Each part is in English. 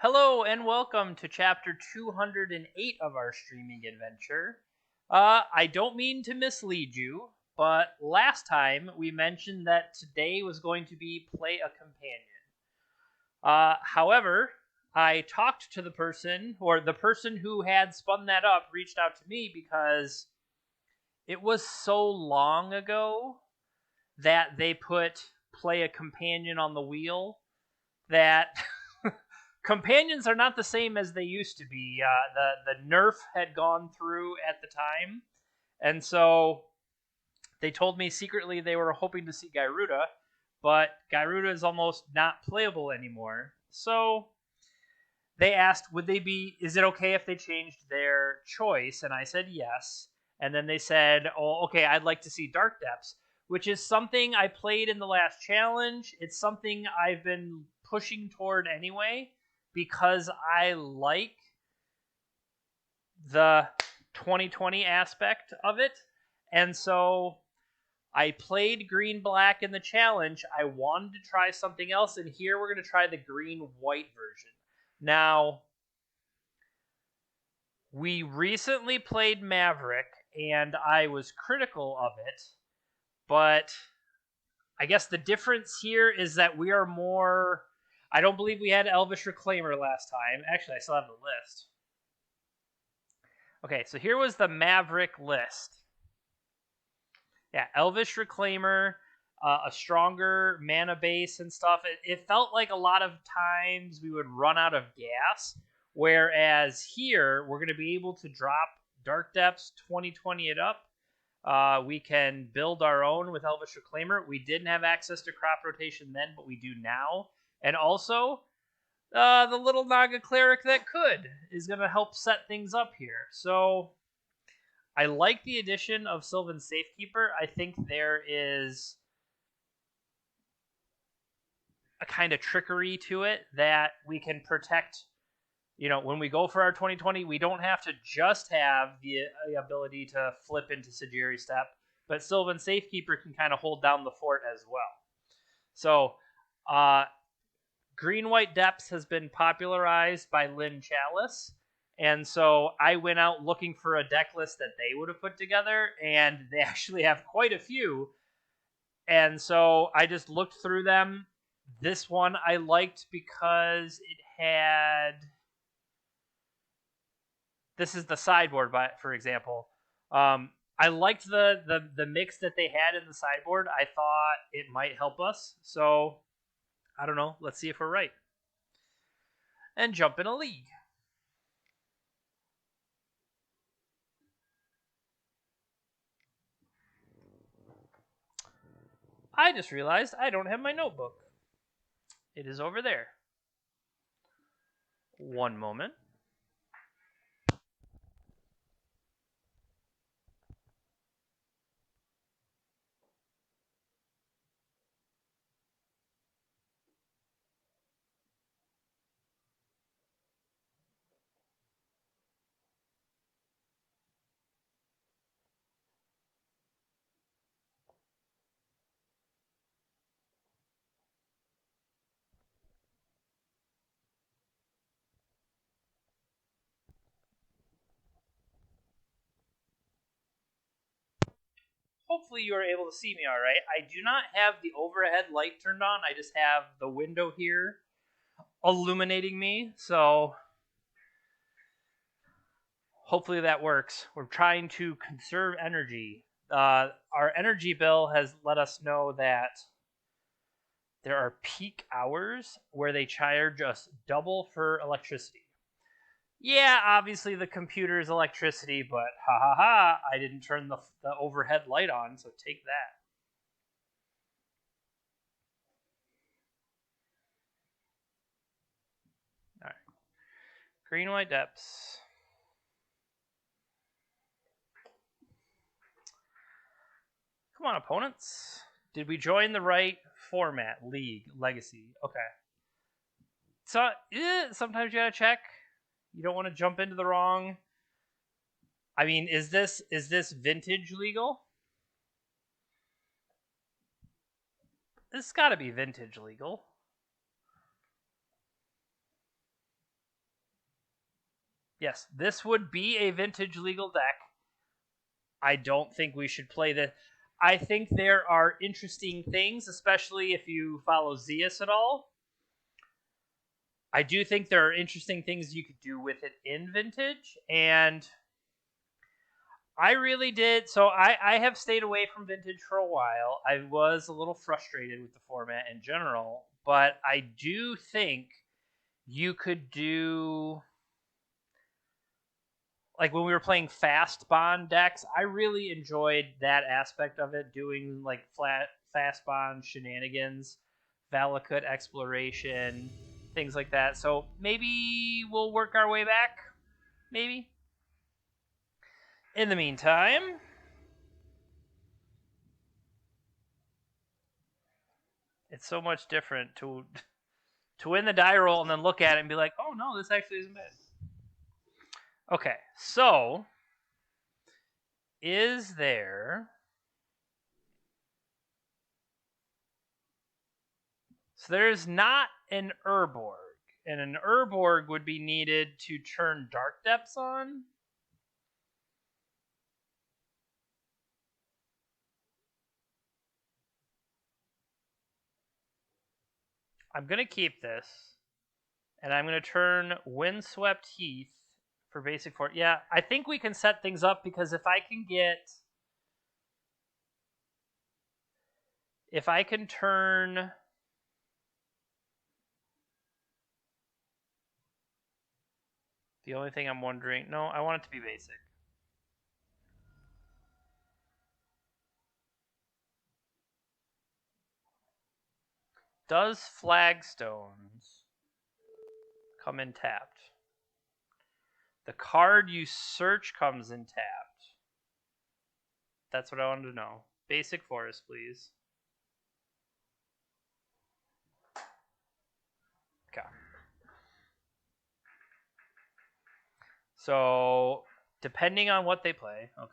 Hello and welcome to chapter 208 of our streaming adventure. I don't mean to mislead you, but last time we mentioned that today was going to be Play a Companion. However, I talked to the person, or the person who had spun that up reached out to me because it was so long ago that they put Play a Companion on the wheel that companions are not the same as they used to be. The nerf had gone through at the time, and so they told me secretly they were hoping to see Gyruda, but Gyruda is almost not playable anymore. So they asked, is it okay if they changed their choice? And I said yes. And then they said, oh, okay, I'd like to see Dark Depths, which is something I played in the last challenge. It's something I've been pushing toward anyway, because I like the 2020 aspect of it. And so I played green black in the challenge. I wanted to try something else, and here we're going to try the green white version. Now, we recently played Maverick, and I was critical of it, but I guess the difference here is that we are more... I don't believe we had Elvish Reclaimer last time. Actually, I still have the list. Okay, so here was the Maverick list. Yeah, Elvish Reclaimer, a stronger mana base and stuff. It felt like a lot of times we would run out of gas, whereas here we're going to be able to drop Dark Depths 2020 it up. We can build our own with Elvish Reclaimer. We didn't have access to crop rotation then, but we do now. And also, the little Naga Cleric that could is going to help set things up here. So I like the addition of Sylvan Safekeeper. I think there is a kind of trickery to it that we can protect. You know, when we go for our 2020, we don't have to just have the ability to flip into Sajiri Step, but Sylvan Safekeeper can kind of hold down the fort as well. So, Green-White Depths has been popularized by Lynn Chalice, and so I went out looking for a deck list that they would have put together, and they actually have quite a few. And so I just looked through them. This one I liked because it had... This is the sideboard, for example. I liked the mix that they had in the sideboard. I thought it might help us. So, I don't know. Let's see if we're right. And jump in a league. I just realized I don't have my notebook. It is over there. One moment. Hopefully you are able to see me all right. I do not have the overhead light turned on. I just have the window here illuminating me. So hopefully that works. We're trying to conserve energy. Our energy bill has let us know that there are peak hours where they charge us double for electricity. Yeah, obviously the computer is electricity, but ha ha ha, I didn't turn the overhead light on, so take that. Alright. Green-White Depths. Come on, opponents. Did we join the right format? League, Legacy. Okay. So, sometimes you gotta check. You don't want to jump into the wrong... I mean, is this vintage legal? This has got to be vintage legal. Yes, this would be a vintage legal deck. I don't think we should play this. I think there are interesting things, especially if you follow Zeus at all. I do think there are interesting things you could do with it in vintage, and I really did. So I have stayed away from vintage for a while. I was a little frustrated with the format in general, but I do think you could do, like when we were playing fast bond decks, I really enjoyed that aspect of it, doing like fast bond shenanigans, Valakut exploration, things like that. So maybe we'll work our way back. Maybe. In the meantime, it's so much different to win the die roll and then look at it and be like, oh no, this actually isn't bad. Okay, so is there... So there's not an Urborg, and an Urborg would be needed to turn Dark Depths on. I'm going to keep this, and I'm going to turn Windswept Heath for basic fort. Yeah, I think we can set things up, because if I can turn... The only thing I'm wondering... No, I want it to be basic. Does Flagstones come in tapped? The card you search comes in tapped. That's what I wanted to know. Basic forest, please. Okay. So, depending on what they play. Okay.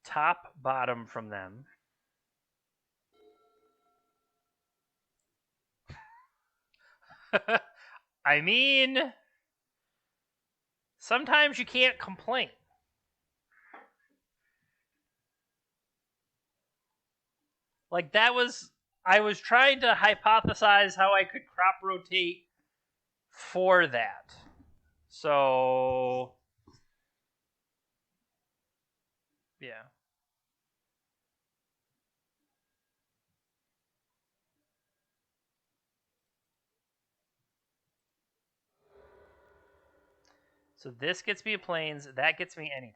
Top, bottom from them. I mean, sometimes you can't complain. Like, that was... I was trying to hypothesize how I could crop rotate for that. So... Yeah. So this gets me a plains, that gets me anything.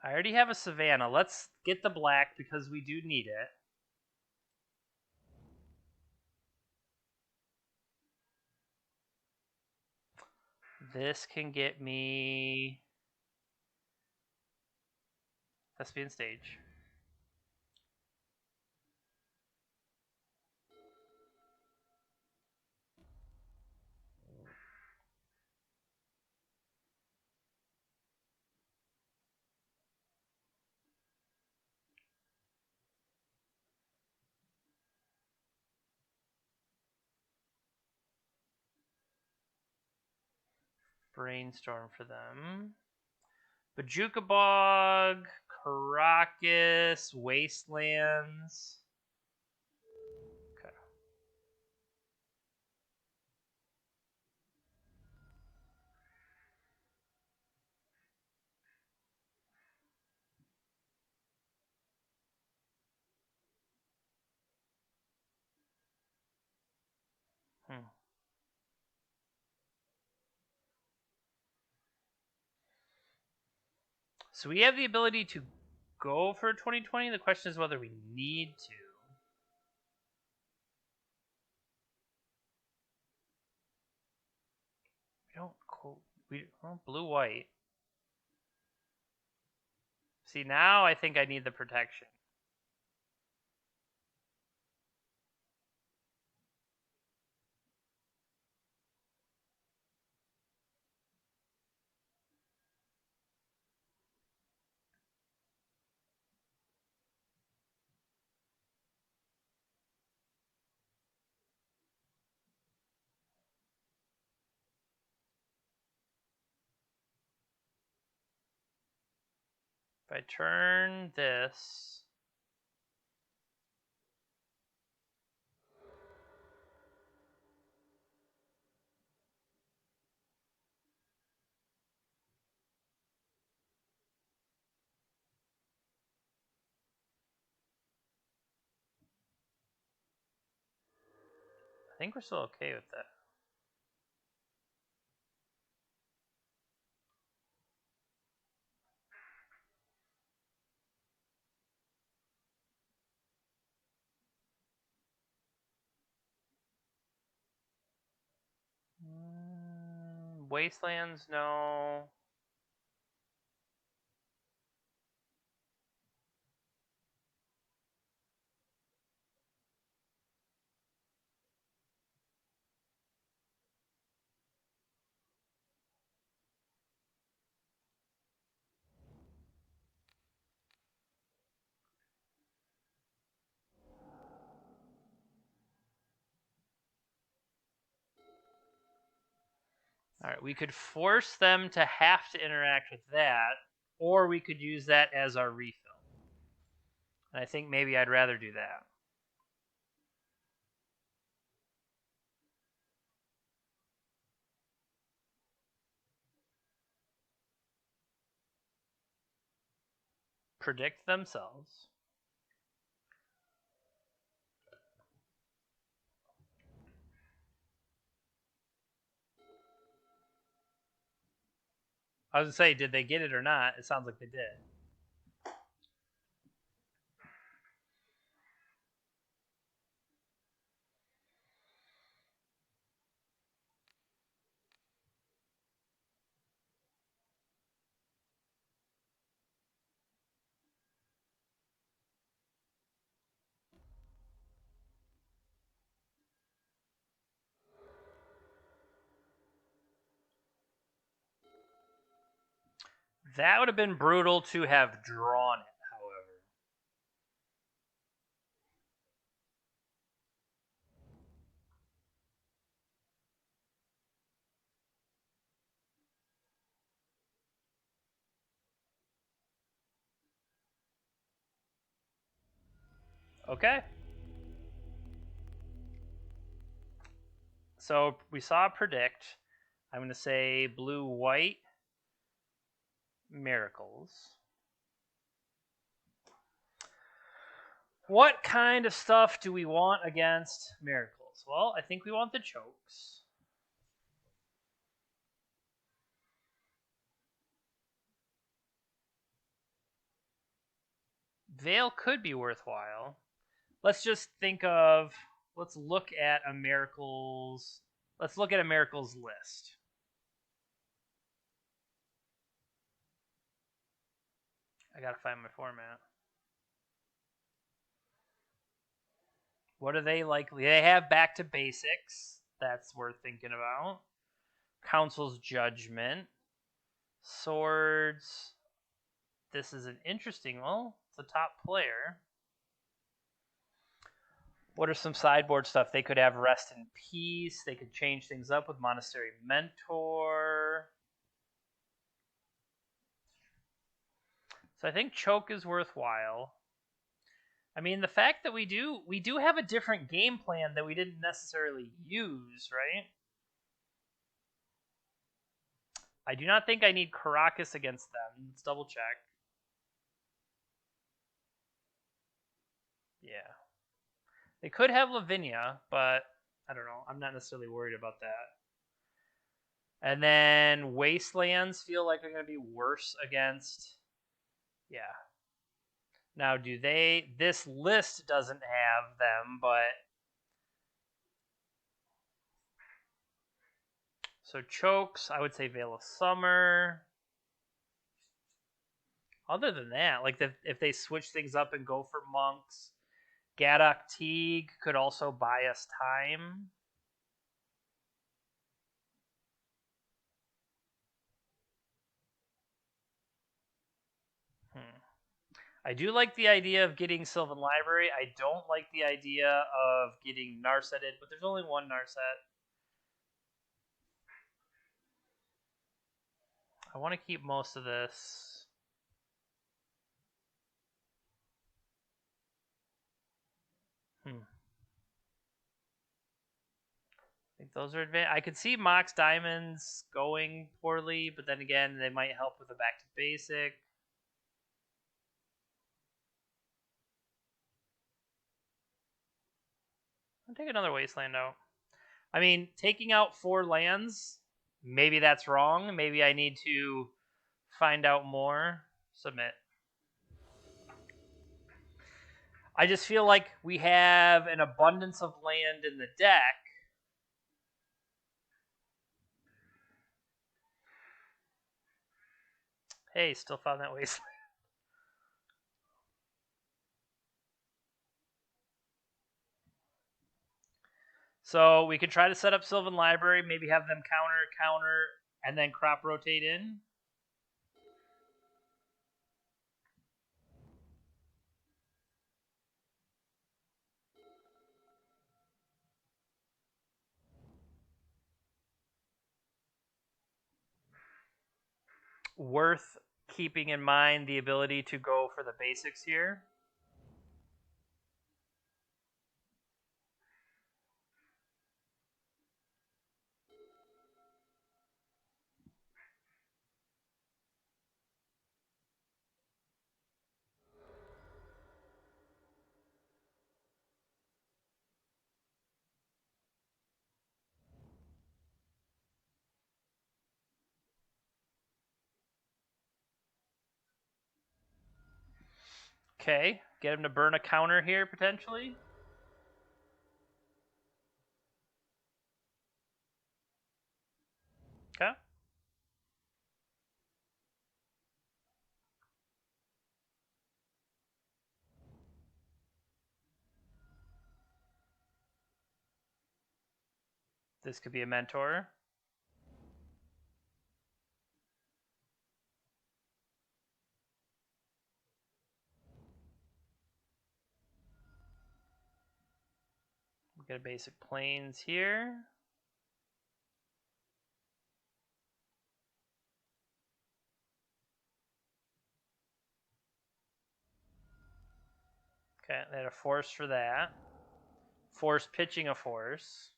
I already have a Savannah. Let's get the black because we do need it. This can get me Thespian Stage. Brainstorm for them. Bajuka Bog, Caracas, Wastelands. Okay. So we have the ability to go for 2020. The question is whether we need to. We don't blue white. See, now I think I need the protection. If I turn this... I think we're still okay with that. Wastelands, no. All right, we could force them to have to interact with that, or we could use that as our refill. And I think maybe I'd rather do that. Predict themselves. I was going to say, did they get it or not? It sounds like they did. That would have been brutal to have drawn it, however. Okay. So we saw predict. I'm going to say blue-white miracles. What kind of stuff do we want against miracles? Well, I think we want the chokes. Veil could be worthwhile. Let's just think of... Let's look at a miracles... Let's look at a miracles list. I gotta find my format. What are they likely? They have back to basics. That's worth thinking about. Council's Judgment. Swords. This is an interesting one. It's a top player. What are some sideboard stuff? They could have Rest in Peace. They could change things up with Monastery Mentor. So I think Choke is worthwhile. I mean, the fact that we do have a different game plan that we didn't necessarily use, right? I do not think I need Caracas against them. Let's double check. Yeah. They could have Lavinia, but I don't know. I'm not necessarily worried about that. And then Wastelands feel like they're going to be worse against... Yeah. Now, do they... This list doesn't have them, but... So chokes, I would say Veil of Summer. Other than that, like if they switch things up and go for monks, Gadok Teague could also buy us time. I do like the idea of getting Sylvan Library. I don't like the idea of getting Narsetted, but there's only one Narset. I want to keep most of this. think those are advanced. I could see Mox Diamonds going poorly, but then again, they might help with a back to basic. I'll take another Wasteland out. I mean, taking out 4 lands, maybe that's wrong. Maybe I need to find out more. Submit. I just feel like we have an abundance of land in the deck. Hey, still found that Wasteland. So we could try to set up Sylvan Library, maybe have them counter, and then crop rotate in. Worth keeping in mind the ability to go for the basics here. Okay, get him to burn a counter here, potentially. Okay. This could be a mentor. We get a basic plains here. Okay, they had a force for that. Force pitching a force.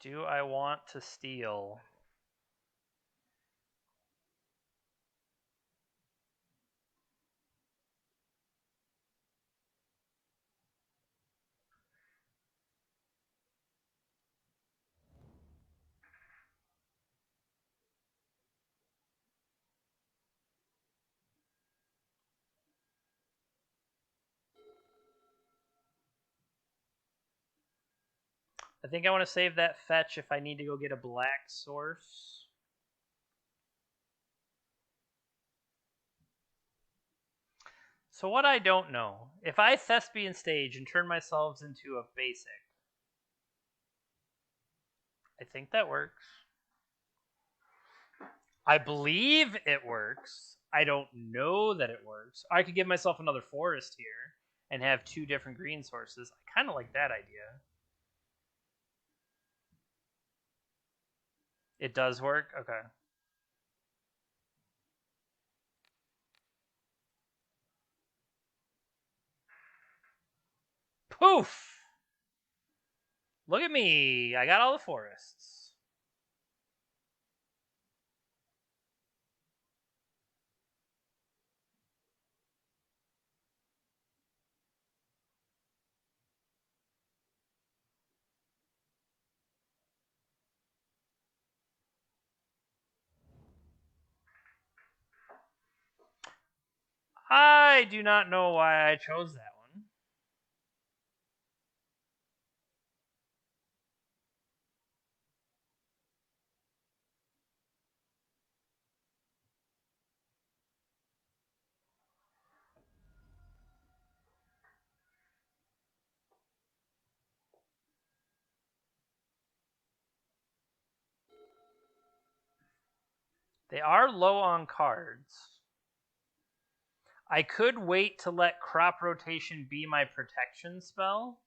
Do I want to steal? I think I want to save that fetch if I need to go get a black source. So what I don't know, if I Thespian Stage and turn myself into a basic, I think that works. I believe it works. I don't know that it works. I could give myself another forest here and have 2 different green sources. I kind of like that idea. It does work? Okay. Poof! Look at me. I got all the forests. I do not know why I chose that one. They are low on cards. I could wait to let crop rotation be my protection spell.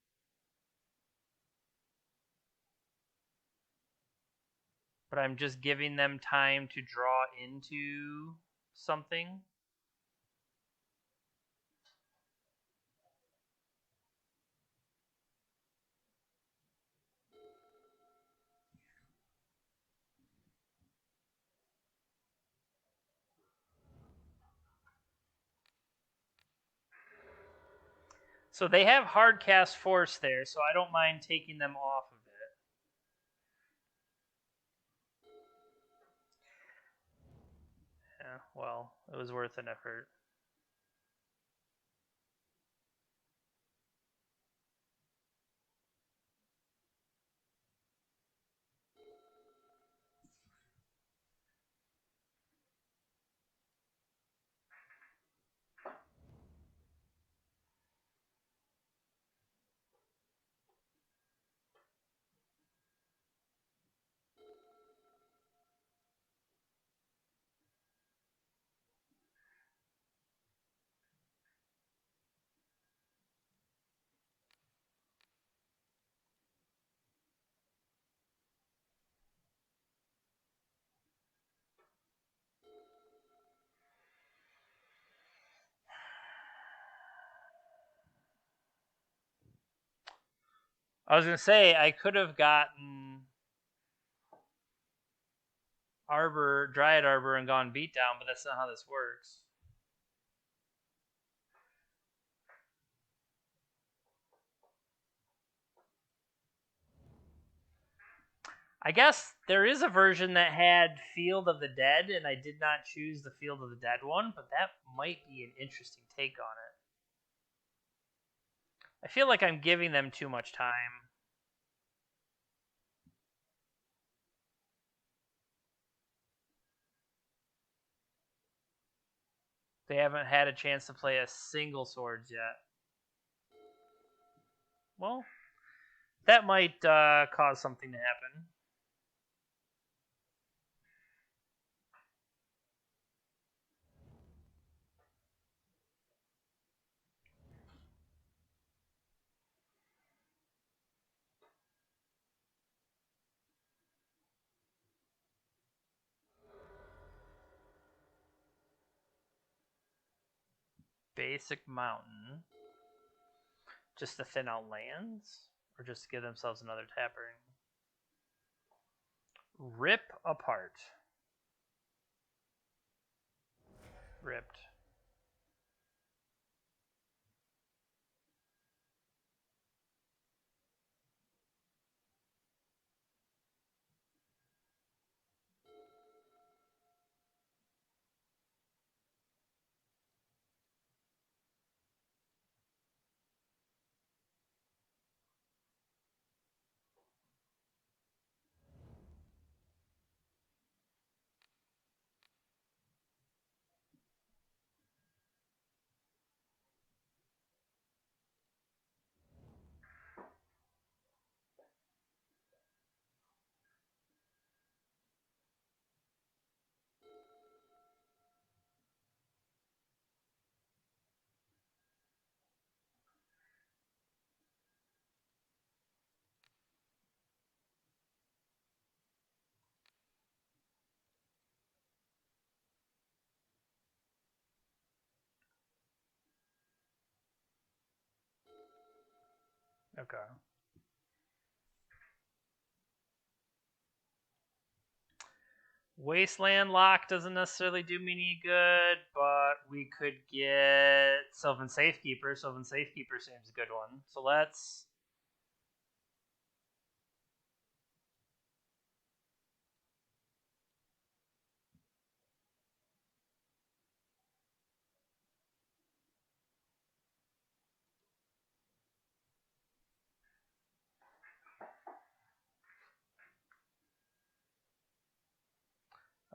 but I'm just giving them time to draw into something. So they have hard cast force there, so I don't mind taking them off of it. Yeah, well, it was worth an effort. I was going to say, I could have gotten Arbor, Dryad Arbor, and gone Beatdown, but that's not how this works. I guess there is a version that had Field of the Dead, and I did not choose the Field of the Dead one, but that might be an interesting take on it. I feel like I'm giving them too much time. They haven't had a chance to play a single Swords yet. Well, that might cause something to happen. Basic Mountain. Just to thin out lands? Or just to give themselves another tapping? Rip Apart. Ripped. Okay. Wasteland Lock doesn't necessarily do me any good, but we could get Sylvan Safekeeper. Sylvan Safekeeper seems a good one. So let's...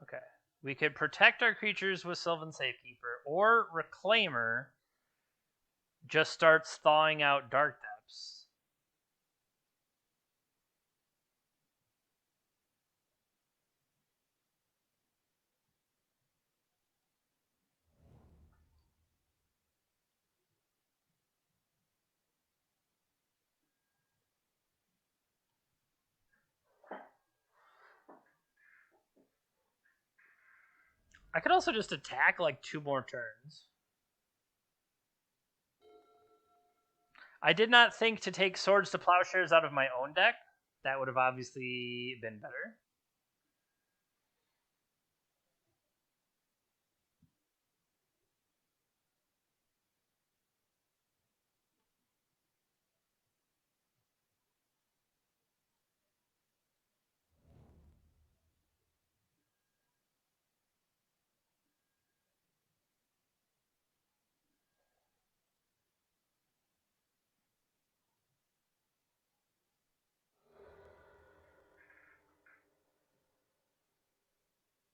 Okay. We could protect our creatures with Sylvan Safekeeper, or Reclaimer just starts thawing out Dark Depths. I could also just attack like 2 more turns. I did not think to take Swords to Plowshares out of my own deck. That would have obviously been better.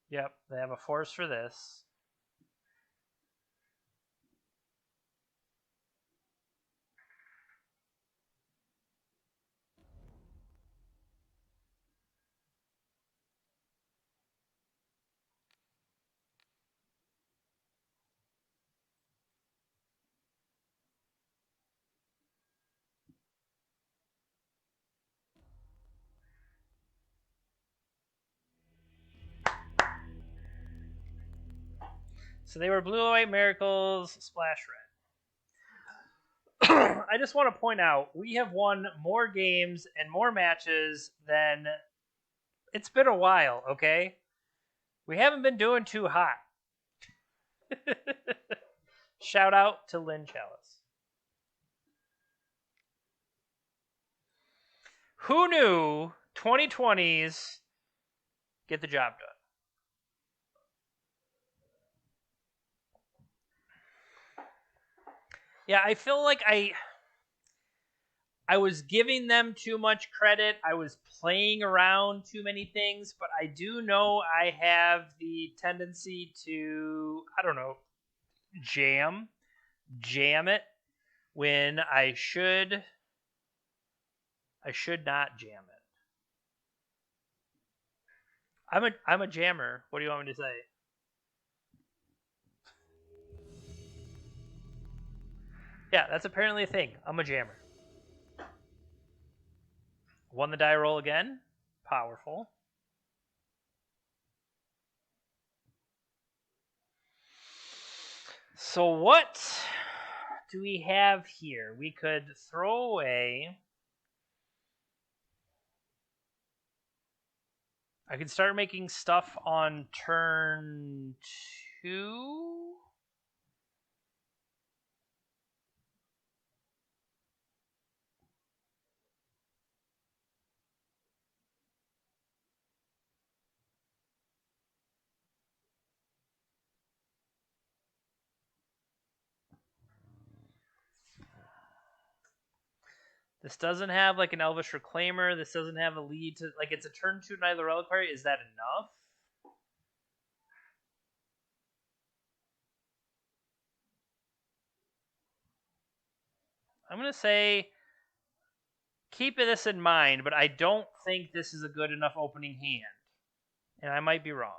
Yep, they have a force for this. So they were Blue White Miracles, Splash Red. I just want to point out, we have won more games and more matches than... It's been a while, okay? We haven't been doing too hot. Shout out to Lynn Chalice. Who knew 2020s get the job done? Yeah, I feel like I was giving them too much credit. I was playing around too many things, but I do know I have the tendency to, I don't know, jam it when I should not jam it. I'm a jammer. What do you want me to say? Yeah, that's apparently a thing. I'm a jammer. Won the die roll again. Powerful. So what do we have here? We could throw away... I could start making stuff on turn 2. This doesn't have like an Elvish Reclaimer. This doesn't have a lead to... Like, it's a turn 2 Night of the Reliquary. Is that enough? I'm going to say keep this in mind, but I don't think this is a good enough opening hand. And I might be wrong.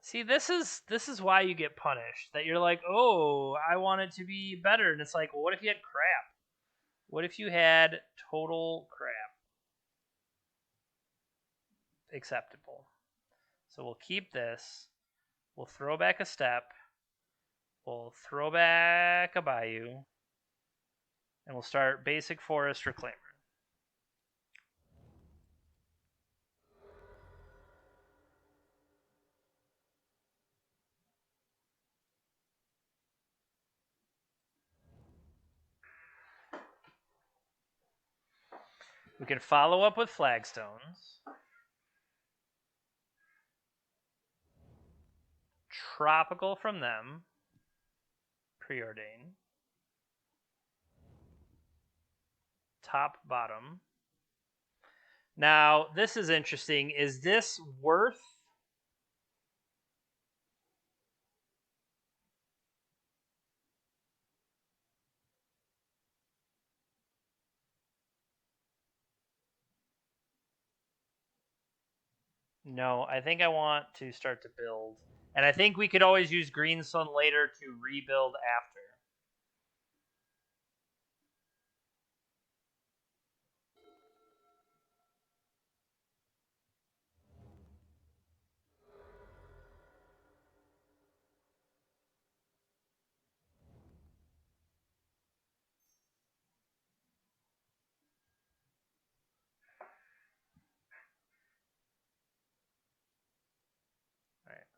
See, this is why you get punished. That you're like, oh, I want it to be better. And it's like, well, what if you had crap? What if you had total crap? Acceptable. So we'll keep this. We'll throw back a step. We'll throw back a Bayou. And we'll start basic Forest Reclaimer. We can follow up with Flagstones. Tropical from them. Preordain. Top, bottom. Now, this is interesting. Is this worth... No, I think I want to start to build. And I think we could always use Greenstone later to rebuild after.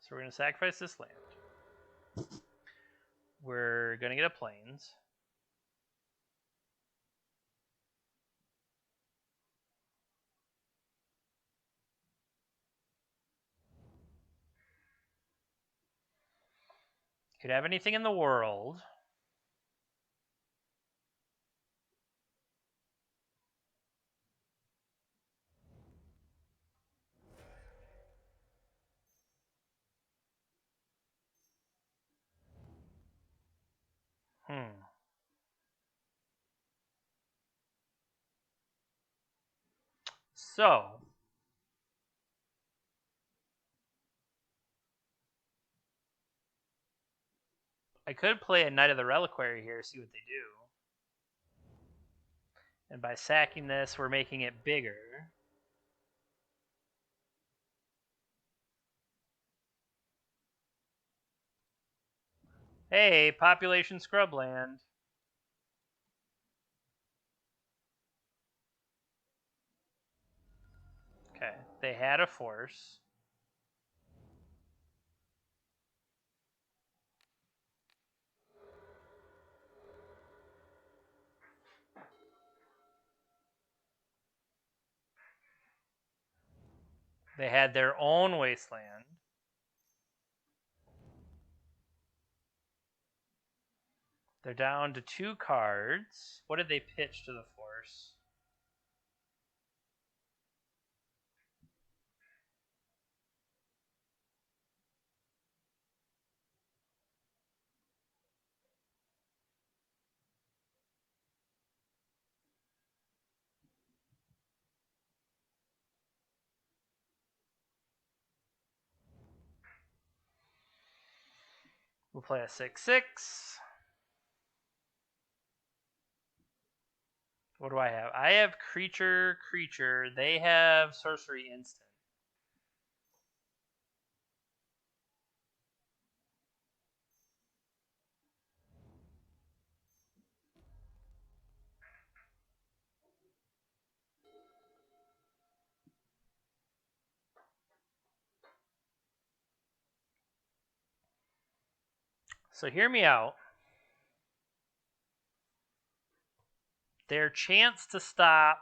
So we're going to sacrifice this land. We're going to get a plains. Could have anything in the world. So, I could play a Knight of the Reliquary here, see what they do. And by sacking this, we're making it bigger. Hey, population scrubland. Okay, they had a force. They had their own wasteland. They're down to 2 cards. What did they pitch to the force? We'll play a 6/6. What do I have? I have creature. They have sorcery instant. So hear me out. Their chance to stop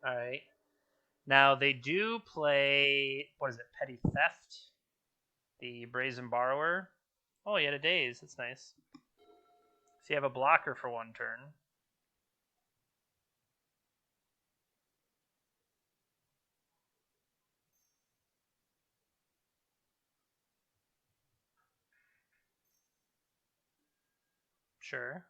All right. Now they do play, what is it, Petty Theft? The Brazen Borrower. Oh, you had a daze. That's nice. So you have a blocker for 1 turn. Sure.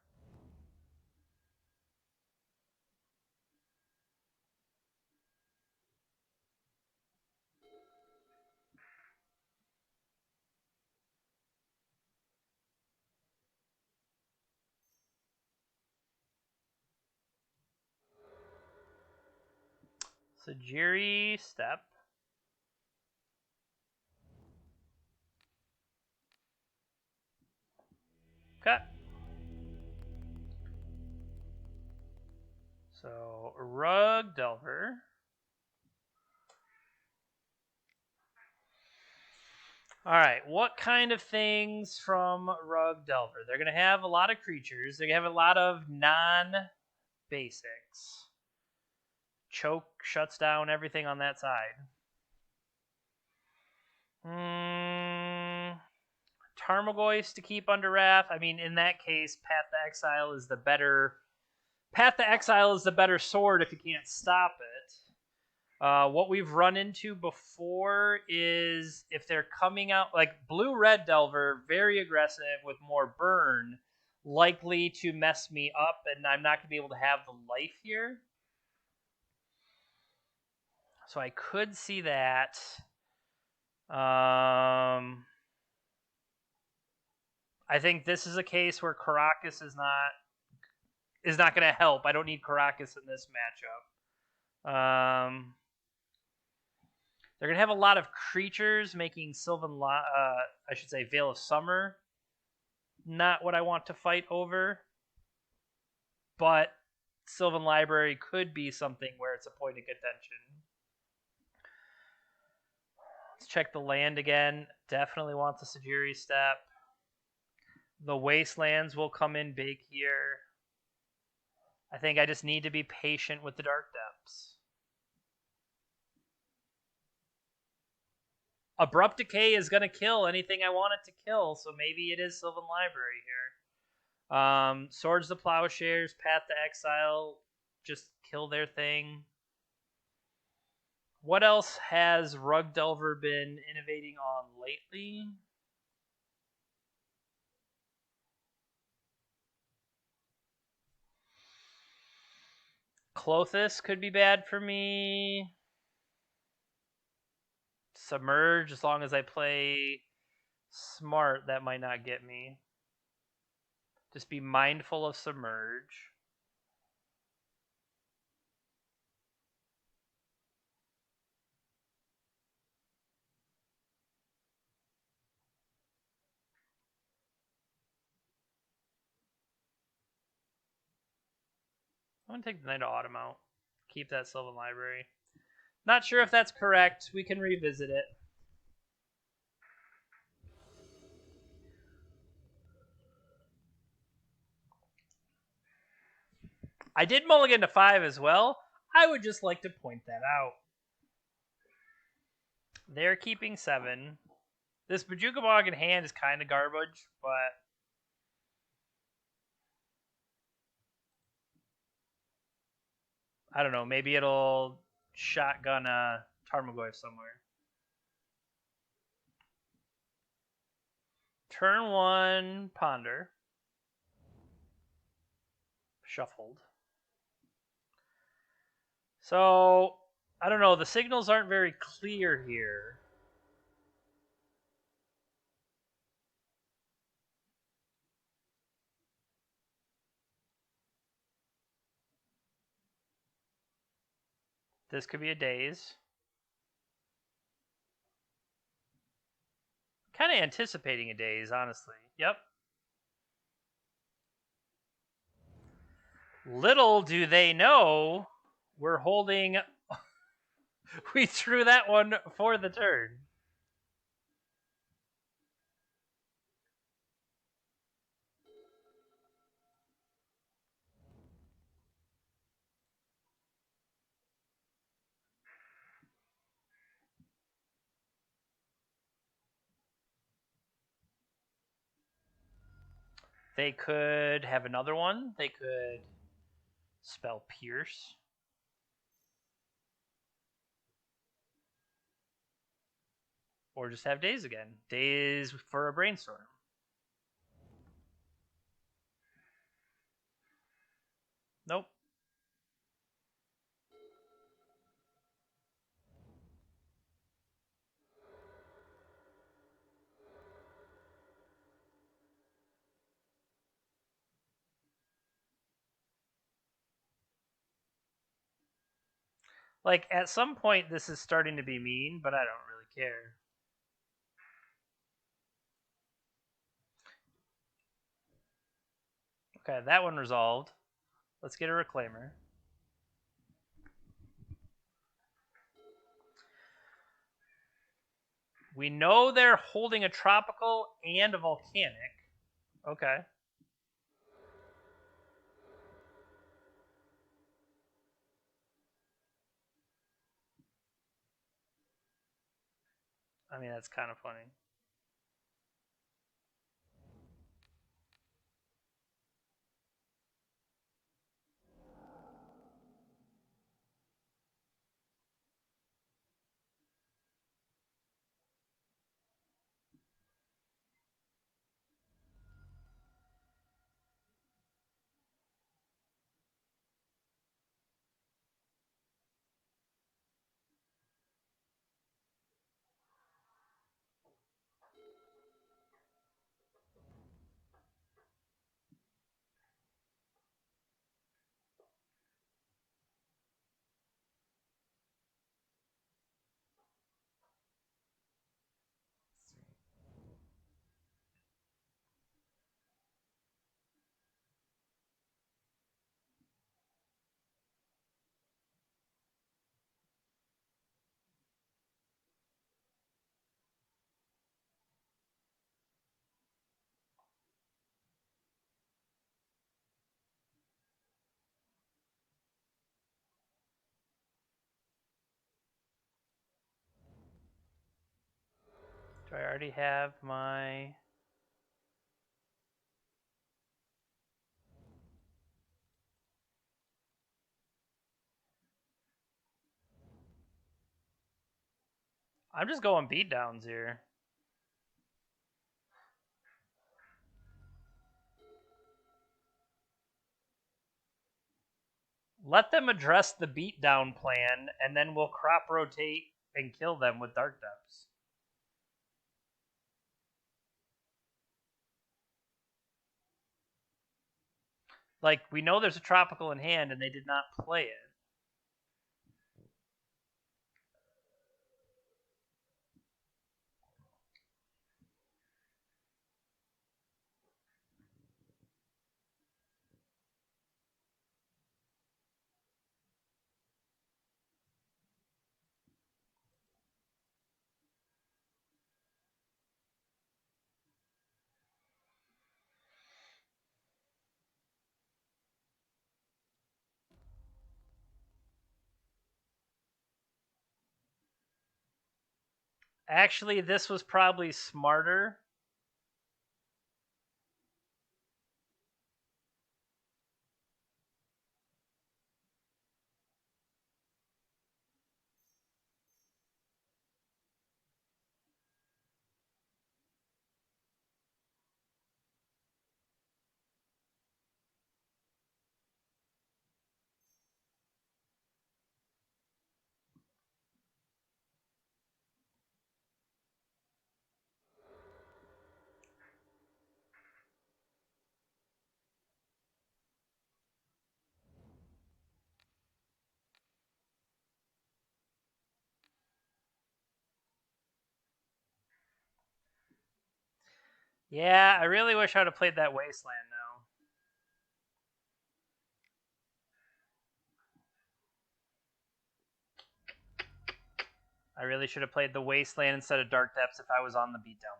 So Jiri step. Cut. So Rug Delver. All right, what kind of things from Rug Delver? They're going to have a lot of creatures. They're going to have a lot of non-basics. Choke shuts down everything on that side. Tarmogoyf to keep under wrath. I mean, in that case, Path to Exile is the better Path to Exile is the better sword if you can't stop it. What we've run into before is if they're coming out, like Blue-Red Delver, very aggressive with more burn, likely to mess me up, and I'm not going to be able to have the life here. So I could see that. I think this is a case where Caracas is not going to help. I don't need Caracas in this matchup. They're going to have a lot of creatures making Veil of Summer not what I want to fight over. But Sylvan Library could be something where it's a point of contention. Let's check the land again. Definitely want the Sajiri Step. The Wastelands will come in big here. I think I just need to be patient with the Dark Depths. Abrupt Decay is going to kill anything I want it to kill, so maybe it is Sylvan Library here. Swords to Plowshares, Path to Exile, just kill their thing. What else has Rug Delver been innovating on lately? Clothis could be bad for me. Submerge, as long as I play smart, that might not get me. Just be mindful of Submerge. I'm going to take the Knight of Autumn out. Keep that Sylvan Library. Not sure if that's correct. We can revisit it. I did mulligan to 5 as well. I would just like to point that out. They're keeping 7. This Bojuka Bog in hand is kind of garbage, but I don't know. Maybe it'll shotgun a Tarmogoyf somewhere. Turn 1, Ponder. Shuffled. So, I don't know. The signals aren't very clear here. This could be a daze. Kind of anticipating a daze, honestly. Yep. Little do they know, we're holding... We threw that one for the turn. They could have another one. They could spell Pierce. Or just have days again. Days for a brainstorm. Nope. Like, at some point, this is starting to be mean, but I don't really care. Okay, that one resolved. Let's get a Reclaimer. We know they're holding a Tropical and a Volcanic. Okay. I mean, that's kind of funny. Do I already have my... I'm just going beatdowns here. Let them address the beatdown plan, and then we'll crop rotate and kill them with Dark Depths. Like, we know there's a tropical in hand, and they did not play it. Actually, this was probably smarter. Yeah, I really wish I would have played that Wasteland now. I really should have played the Wasteland instead of Dark Depths if I was on the beatdown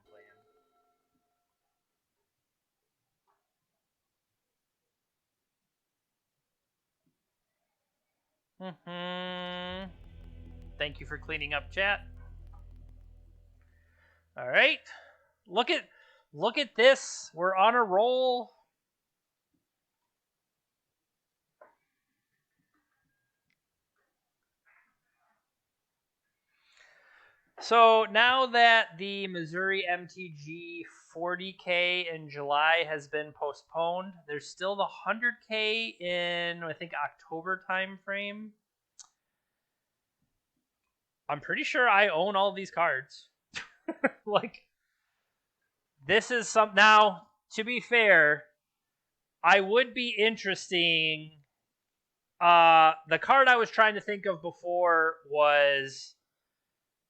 plan. Thank you for cleaning up, chat. All right. Look at this. We're on a roll. So now that the Missouri MTG 40K in July has been postponed, there's still the 100K in, I think, October time frame. I'm pretty sure I own all these cards. Like, this is some... Now, to be fair, I would be interesting... the card I was trying to think of before was...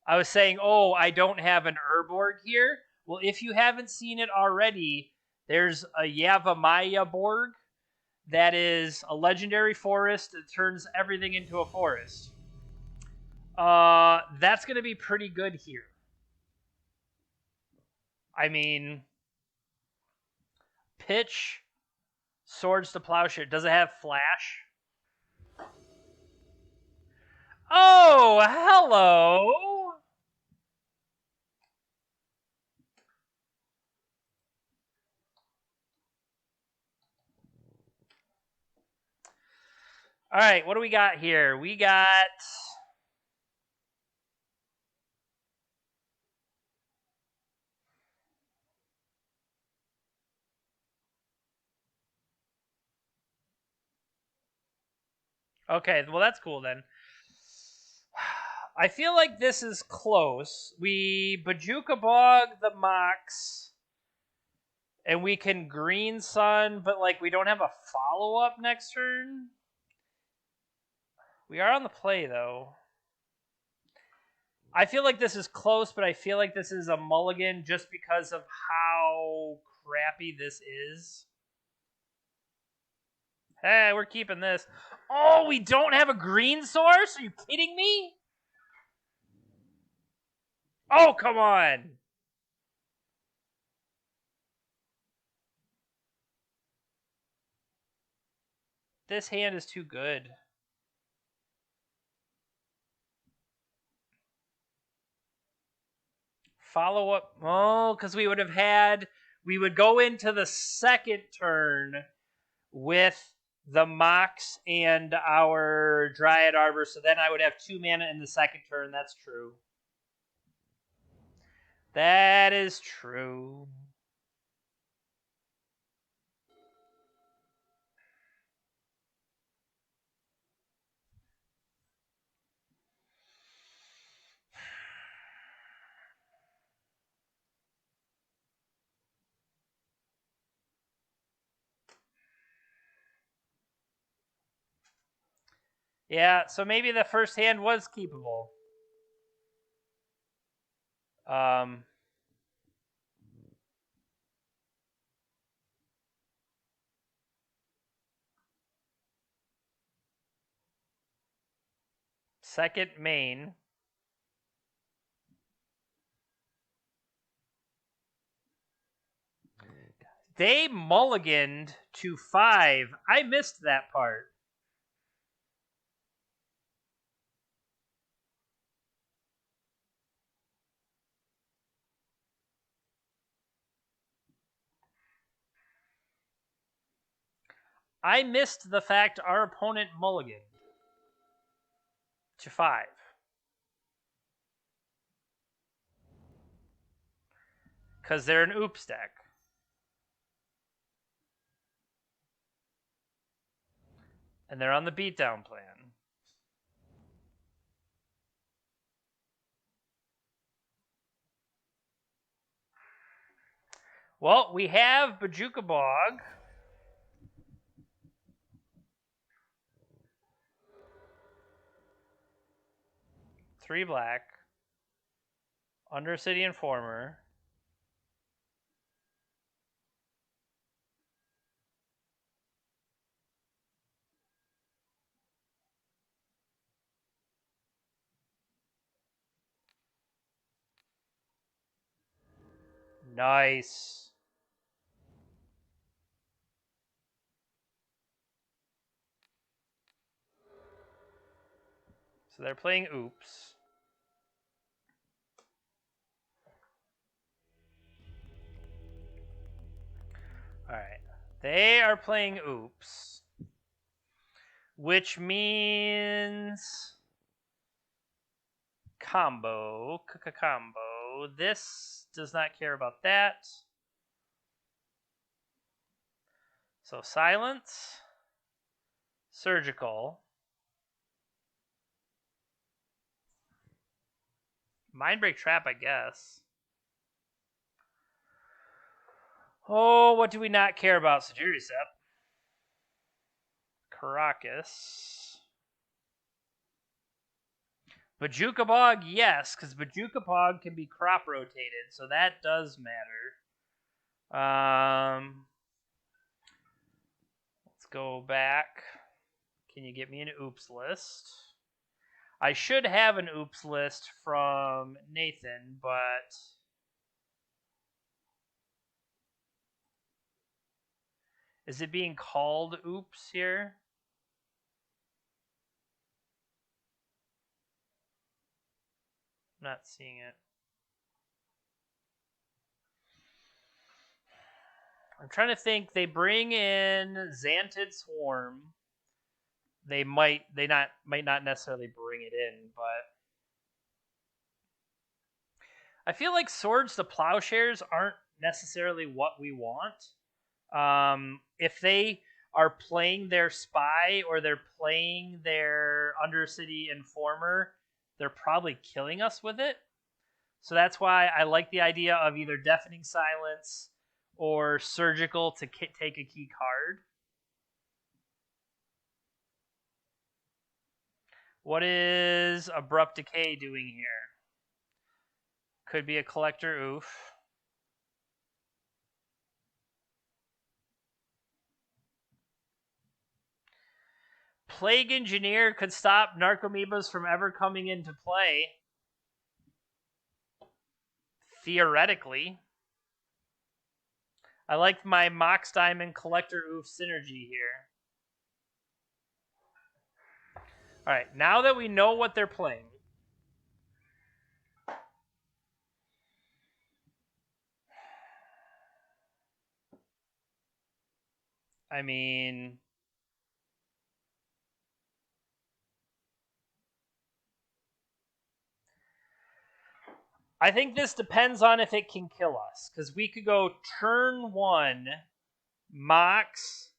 I was saying, oh, I don't have an Urborg here. Well, if you haven't seen it already, there's a Yavimaya Borg that is a legendary forest that turns everything into a forest. That's going to be pretty good here. I mean, pitch, swords to plowshare. Does it have flash? Oh, hello! All right, what do we got here? We got... Okay, well, that's cool then. I feel like this is close. We Bajuka Bog the Mox, and we can Green Sun, but like we don't have a follow-up next turn. We are on the play, though. I feel like this is close, but I feel like this is a mulligan just because of how crappy this is. Hey, we're keeping this. Oh, we don't have a green source? Are you kidding me? Oh, come on. This hand is too good. Follow up. Oh, because we would go into the second turn with the Mox and our Dryad Arbor, so then I would have 2 mana in the second turn. That's true. That is true. Yeah, so maybe the first hand was keepable. Second main. They mulliganed to 5. I missed that part. I missed the fact our opponent mulliganed to 5. Because they're an oops deck. And they're on the beatdown plan. Well, we have Bajuka Bog. Three black. Undercity Informer. Nice. So they're playing oops. Alright. They are playing oops. Which means combo. Combo. This does not care about that. So silence. Surgical. Mindbreak Trap, I guess. Oh, what do we not care about? Sagirisep. Caracas. Bajuka Bog, yes, because Bajuka Bog can be crop rotated, so that does matter. Let's go back. Can you get me an oops list? I should have an oops list from Nathan, but is it being called oops here? I'm not seeing it. I'm trying to think. They bring in Xantid Swarm. They might not necessarily bring it in, but I feel like Swords to Plowshares aren't necessarily what we want. If they are playing their Spy or they're playing their Undercity Informer, they're probably killing us with it. So that's why I like the idea of either Deafening Silence or Surgical to take a key card. What is Abrupt Decay doing here? Could be a Collector Oof. Plague Engineer could stop Narcomoebas from ever coming into play. Theoretically. I like my Mox Diamond Collector Oof synergy here. Alright, now that we know what they're playing, I mean, I think this depends on if it can kill us. Because we could go turn 1, Mox.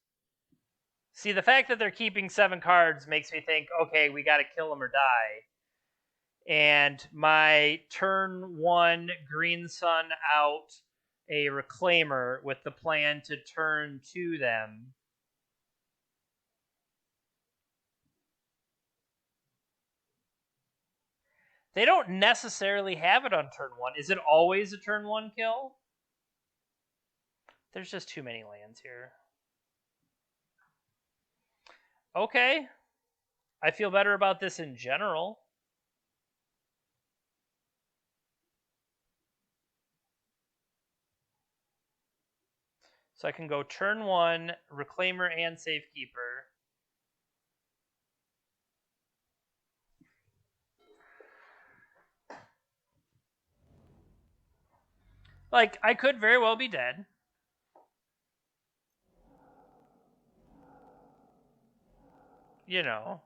See, the fact that they're keeping 7 cards makes me think, okay, we got to kill them or die. And my turn 1 Green Sun out a Reclaimer with the plan to turn 2 them. They don't necessarily have it on turn 1. Is it always a turn 1 kill? There's just too many lands here. Okay. I feel better about this in general. So I can go turn 1, Reclaimer and Safekeeper. Like, I could very well be dead. You know.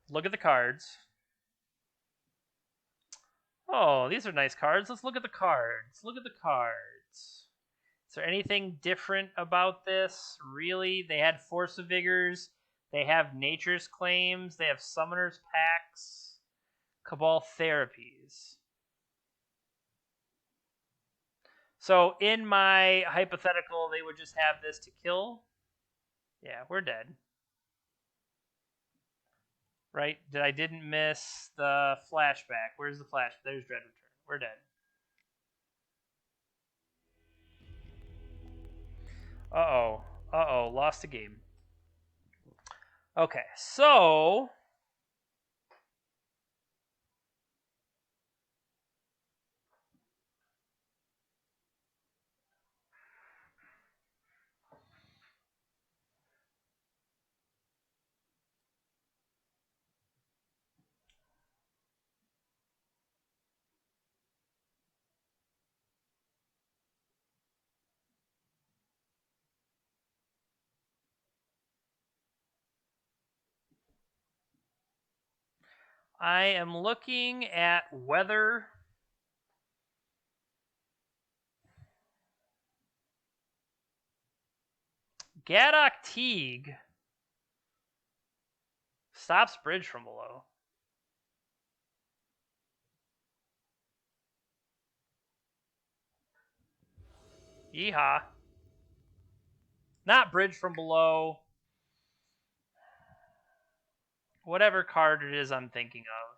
Look at the cards. Oh, these are nice cards. Let's look at the cards. Look at the cards. Is there anything different about this? Really? They had Force of Vigors. They have Nature's Claims. They have Summoner's Packs. Cabal Therapies. So in my hypothetical, they would just have this to kill. Yeah, we're dead. Right? I didn't miss the flashback. Where's the flash? There's Dread Return. We're dead. Uh-oh. Uh-oh. Lost a game. Okay, so... I am looking at whether... Gaddock Teague stops Bridge from below. Yeehaw. Not Bridge from below. Whatever card it is I'm thinking of.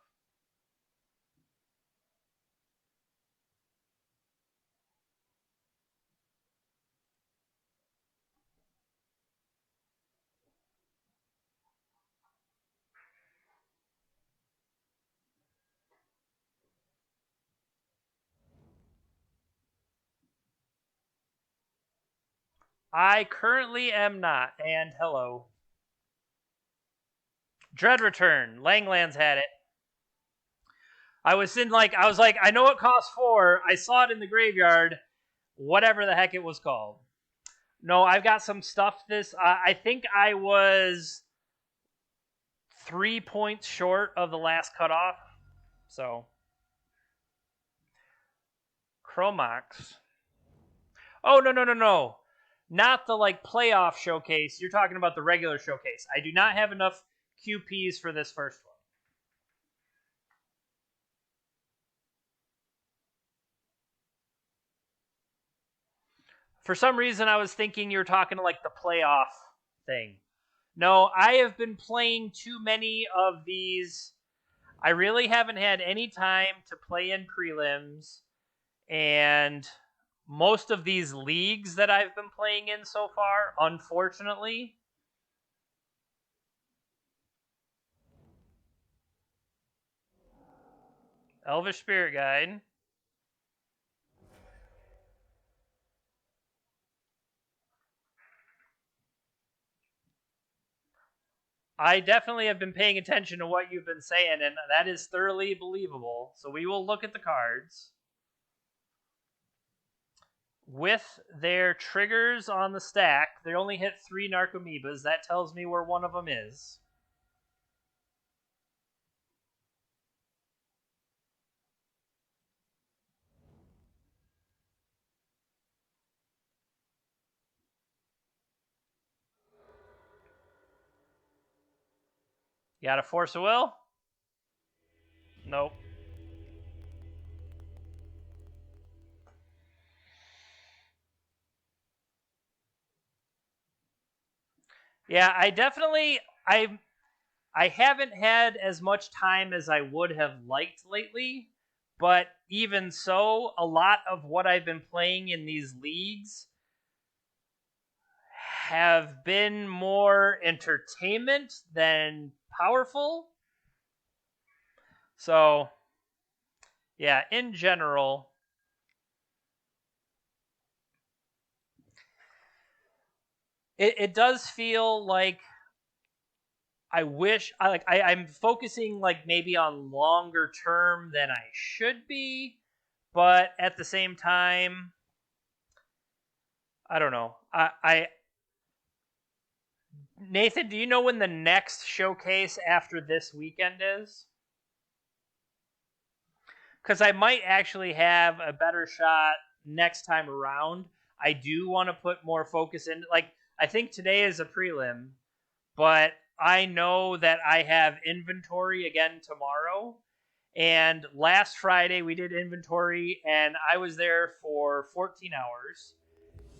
I currently am not, and hello. Dread Return. Langlands had it. I was like, I know it costs 4. I saw it in the graveyard. Whatever the heck it was called. No, I've got some stuff this... I think I was 3 points short of the last cutoff. So... Chromax. Oh, no. Not the, like, playoff showcase. You're talking about the regular showcase. I do not have enough QPs for this first one. For some reason, I was thinking you were talking like the playoff thing. No, I have been playing too many of these. I really haven't had any time to play in prelims, and most of these leagues that I've been playing in so far, unfortunately. Elvish Spirit Guide. I definitely have been paying attention to what you've been saying, and that is thoroughly believable. So we will look at the cards. With their triggers on the stack, they only hit 3 Narcomoebas. That tells me where one of them is. You got a Force of Will? Nope. Yeah, I haven't had as much time as I would have liked lately, but even so, a lot of what I've been playing in these leagues have been more entertainment than powerful. So, yeah, in general, it does feel like I'm focusing like maybe on longer term than I should be, but at the same time, I don't know. Nathan, do you know when the next showcase after this weekend is? Because I might actually have a better shot next time around. I do want to put more focus in. Like, I think today is a prelim, but I know that I have inventory again tomorrow. And last Friday we did inventory, and I was there for 14 hours.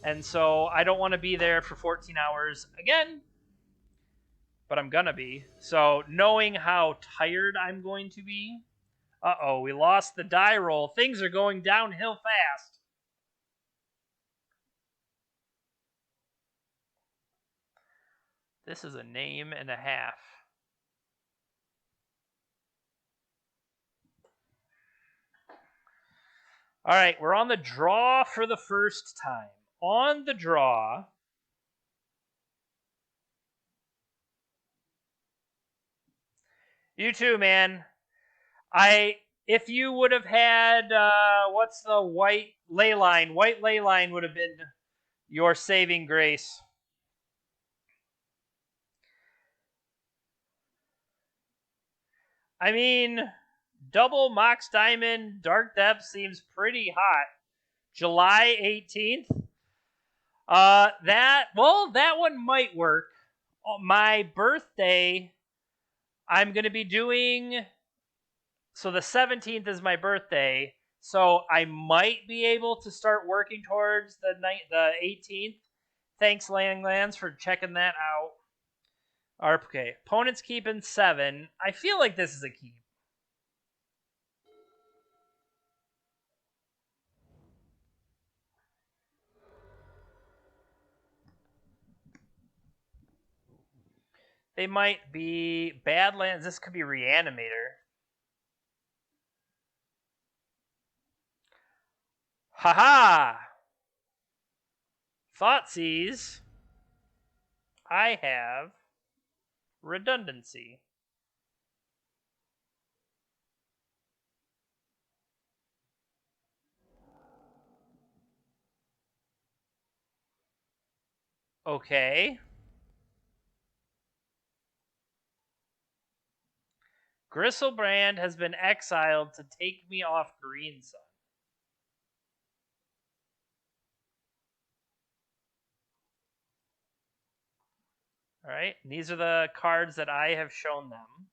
And so I don't want to be there for 14 hours again, but I'm gonna be. So knowing how tired I'm going to be. Uh-oh, we lost the die roll. Things are going downhill fast. This is a name and a half. All right, we're on the draw for the first time. On the draw, you too, man. If you would have had what's the white ley line? White ley line would have been your saving grace. I mean, double Mox Diamond Dark Depth seems pretty hot. July 18th. That one might work. My birthday, I'm gonna be doing. So the 17th is my birthday, so I might be able to start working towards the 18th. Thanks, Langlands, for checking that out. Okay, opponent's keeping 7. I feel like this is a keep. They might be Badlands. This could be Reanimator. Haha! Thoughtseize. I have Redundancy. Okay. Gristlebrand has been exiled to take me off Green Sun. All right, these are the cards that I have shown them.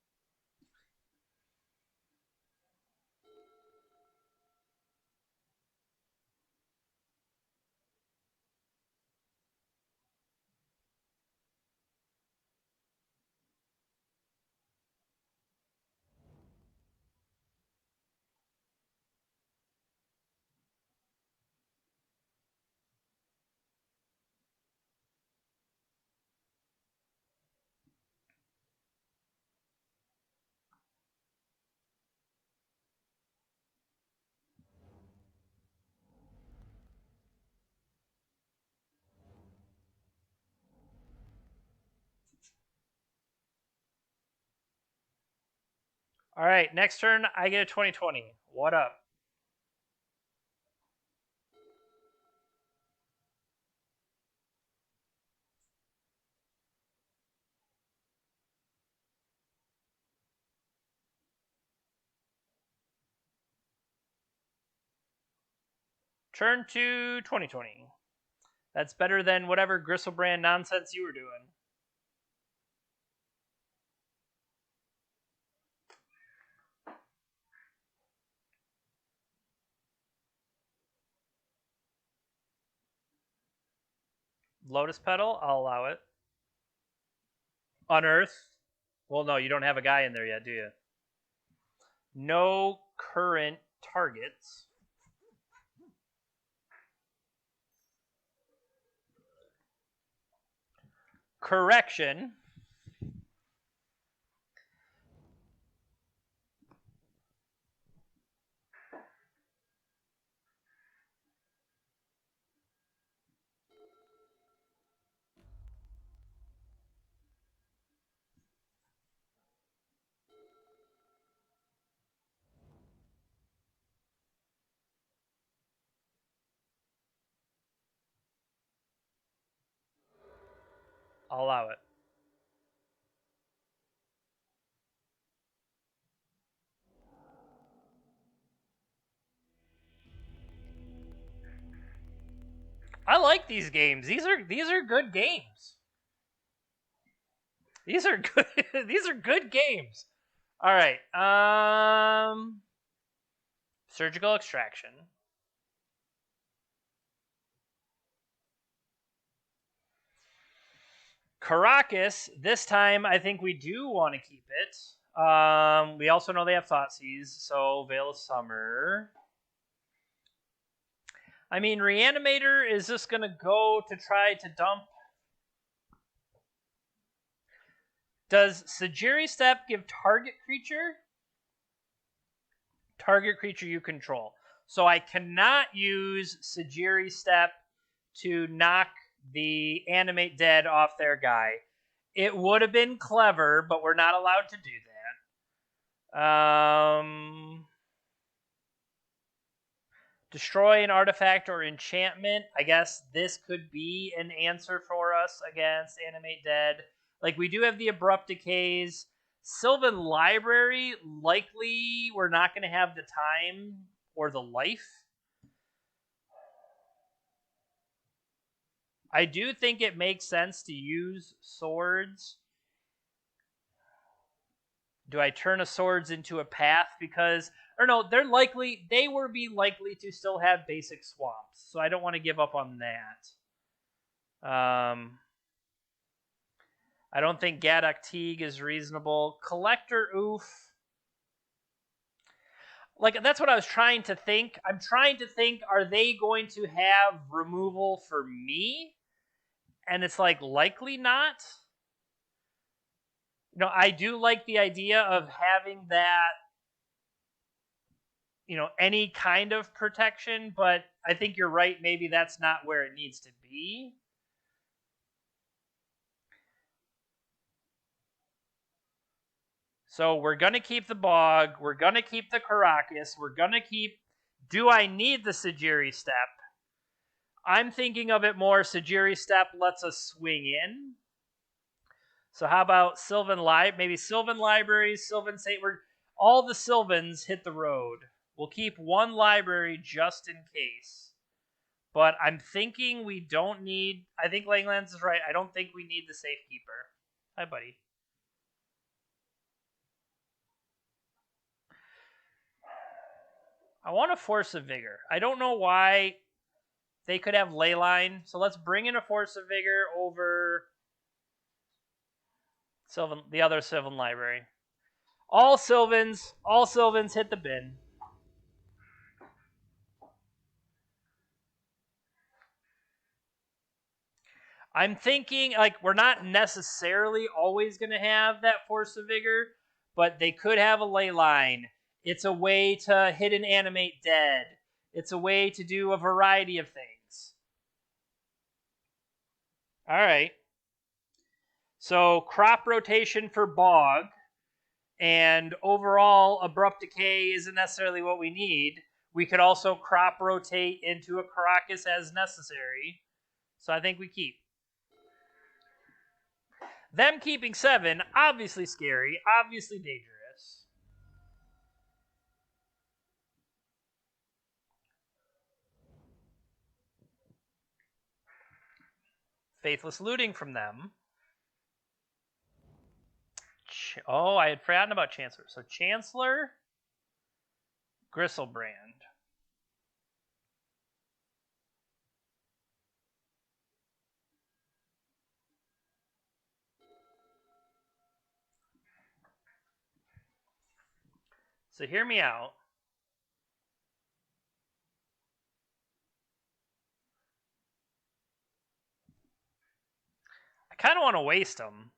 All right, next turn, I get a 20/20. What up? Turn to 20/20. That's better than whatever Gristlebrand nonsense you were doing. Lotus Petal, I'll allow it. Unearth. Well, no, you don't have a guy in there yet, do you? No current targets. Correction. I'll allow it. I like these games. These are good games. These are good. These are good games. All right. Surgical extraction. Caracas. This time, I think we do want to keep it. We also know they have Thoughtseize, so Veil of Summer. I mean, Reanimator is just going to go to try to dump. Does Sagiri Step give target creature? Target creature you control. So I cannot use Sagiri Step to knock the Animate Dead off their guy. It would have been clever, but we're not allowed to do that. Destroy an artifact or enchantment. I guess this could be an answer for us against Animate Dead. Like, we do have the Abrupt Decays. Sylvan Library, likely we're not going to have the time or the life. I do think it makes sense to use swords. Do I turn a swords into a path? Because, or no, they will be likely to still have basic swamps. So I don't want to give up on that. I don't think Gaddock Teague is reasonable. Collector, oof. Like, that's what I was trying to think. I'm trying to think, are they going to have removal for me? And it's like, likely not. No, I do like the idea of having that, any kind of protection, but I think you're right. Maybe that's not where it needs to be. So we're going to keep the Bog. We're going to keep the Caracas. We're going to keep... Do I need the Sagiri Step? I'm thinking of it more, Sagiri Step lets us swing in. So how about Sylvan maybe Sylvan Libraries, Sylvan Saint... All the Sylvans hit the road. We'll keep one library just in case. But I'm thinking we don't need... I think Langlands is right. I don't think we need the Safekeeper. Hi, buddy. I want a Force of Vigor. I don't know why they could have Leyline. So let's bring in a Force of Vigor over the other Sylvan Library. All Sylvans hit the bin. I'm thinking, like, we're not necessarily always going to have that Force of Vigor, but they could have a Leyline. It's a way to hit and animate dead. It's a way to do a variety of things. All right. So, crop rotation for Bog. and overall abrupt decay isn't necessarily what we need. We could also crop rotate into a Caracas as necessary. So I think we keep. Them keeping 7, obviously scary, obviously dangerous. Faithless looting from them. Oh, I had forgotten about Chancellor. So Chancellor, Gristlebrand. So hear me out. I kind of want to waste them.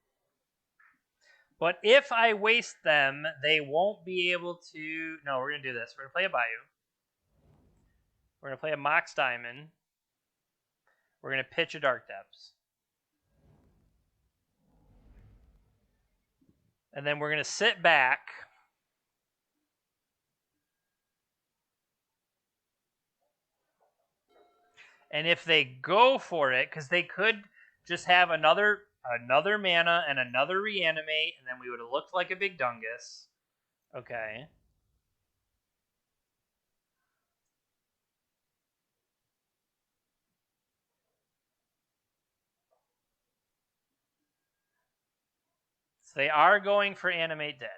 But if I waste them, they won't be able to... No, we're going to do this. We're going to play a Bayou. We're going to play a Mox Diamond. We're going to pitch a Dark Depths. And then we're going to sit back. And if they go for it, because they could just have another mana and another reanimate, and then we would have looked like a big dungus. Okay. So they are going for Animate Dead.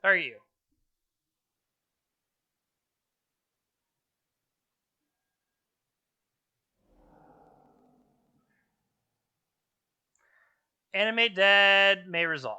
Are you? Animate Dead may resolve.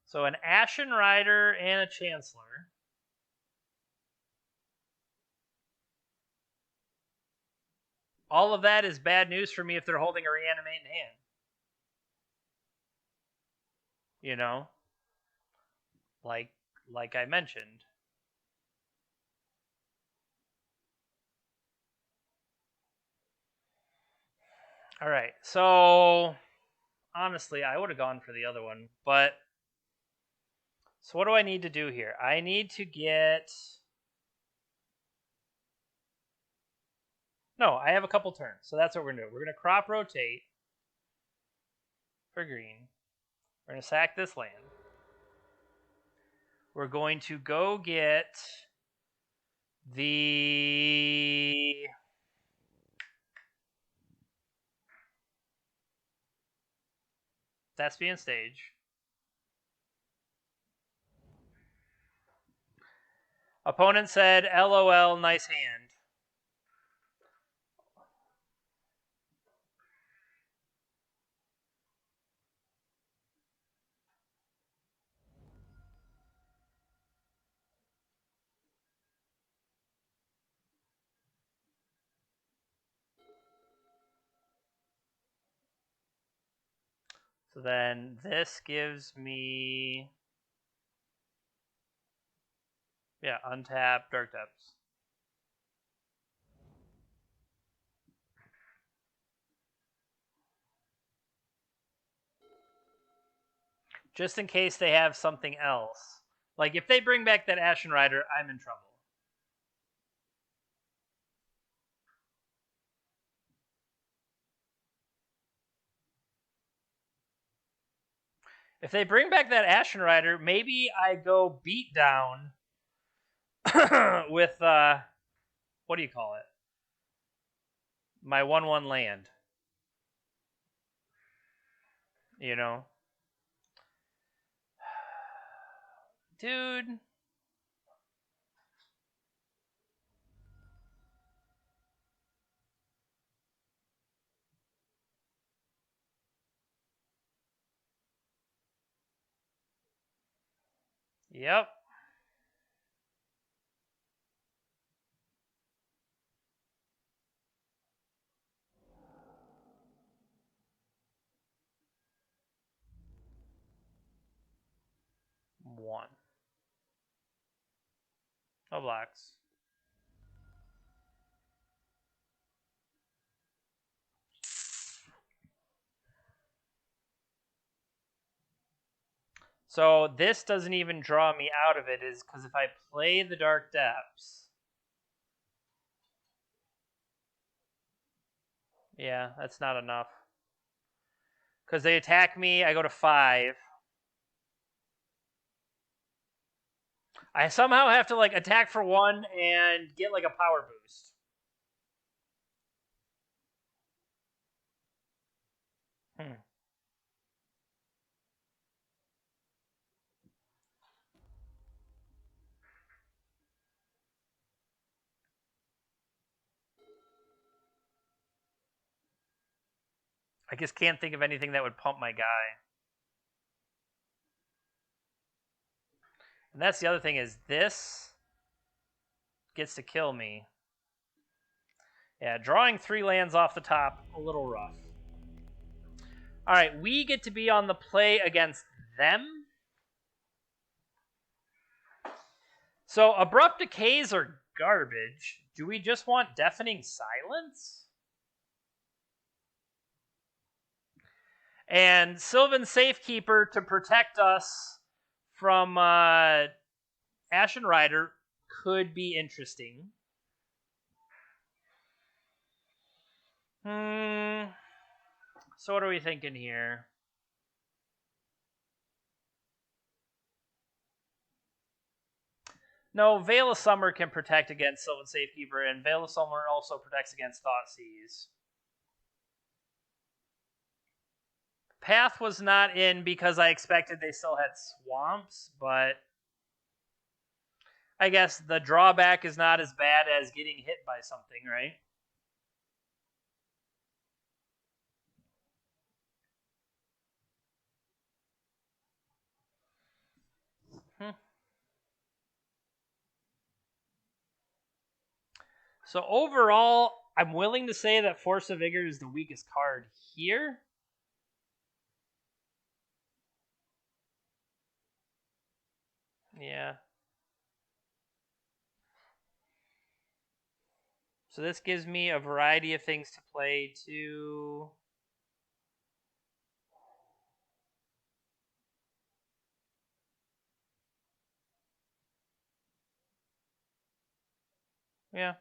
So an Ashen Rider and a Chancellor. All of that is bad news for me if they're holding a Reanimate in hand. You know? Like I mentioned. All right. So honestly, I would have gone for the other one, but so what do I need to do here? I need to get... No, I have a couple turns, so that's what we're going to do. We're going to crop rotate for green. We're going to sack this land. We're going to go get the... Thespian Stage. Opponent said, LOL, nice hand. So then this gives me... Yeah, untap Dark Depths. Just in case they have something else. Like, if they bring back that Ashen Rider, I'm in trouble. If they bring back that Ashen Rider, maybe I go beat down with, what do you call it? My 1/1 land. You know? Dude. Yep. One. No blacks. So this doesn't even draw me out of it, is because if I play the Dark Depths, yeah, that's not enough. Because they attack me, I go to 5. I somehow have to like attack for 1 and get like a power boost. I just can't think of anything that would pump my guy. And that's the other thing, is this gets to kill me. Yeah, drawing 3 lands off the top, a little rough. Alright, we get to be on the play against them. So, Abrupt Decays are garbage. Do we just want Deafening Silence? And Sylvan Safekeeper to protect us from Ashen Rider could be interesting. So what are we thinking here? No, Veil of Summer can protect against Sylvan Safekeeper, and Veil of Summer also protects against Thoughtseize. Path was not in because I expected they still had swamps, but I guess the drawback is not as bad as getting hit by something, right? So overall, I'm willing to say that Force of Vigor is the weakest card here. Yeah. So this gives me a variety of things to play too. Yeah.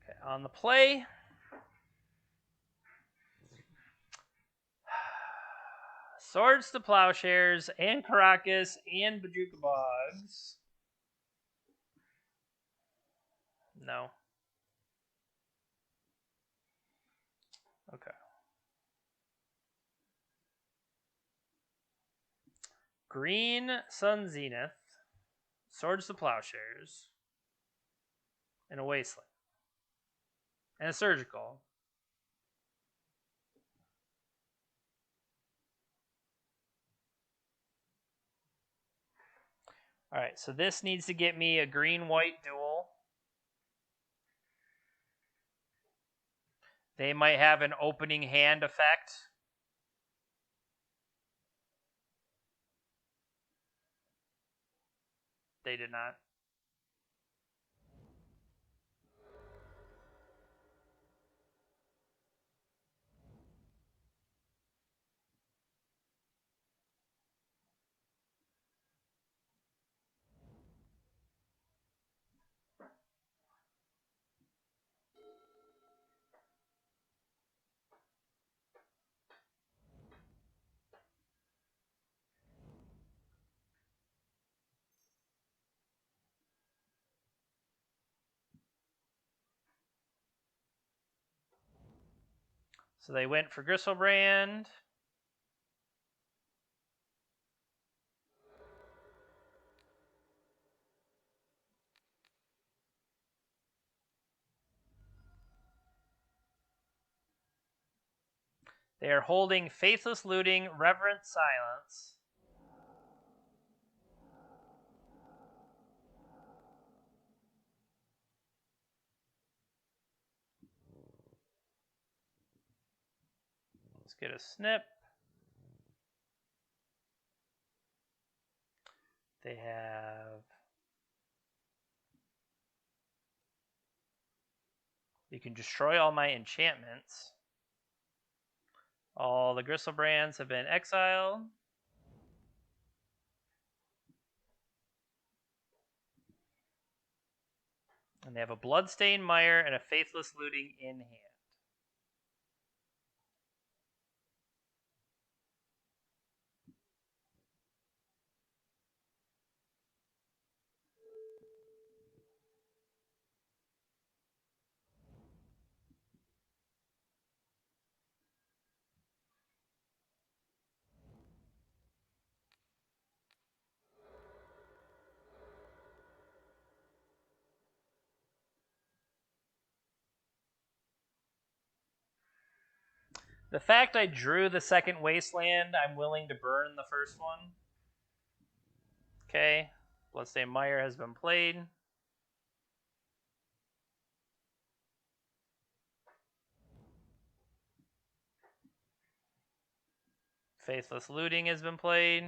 Okay, on the play. Swords to Plowshares and Caracas and Bajuka Bogs. No. Okay. Green Sun Zenith, Swords to Plowshares, and a Wasteland. And a Surgical. Alright, so this needs to get me a green-white duel. They might have an opening hand effect. They did not. So they went for Gristlebrand. They are holding faithless looting, reverent silence. Let's get a snip. They have... You can destroy all my enchantments. All the Gristlebrands have been exiled. And they have a Bloodstained Mire and a Faithless Looting in hand. The fact I drew the second Wasteland, I'm willing to burn the first one. Okay. Bloodstained Mire has been played. Faithless Looting has been played.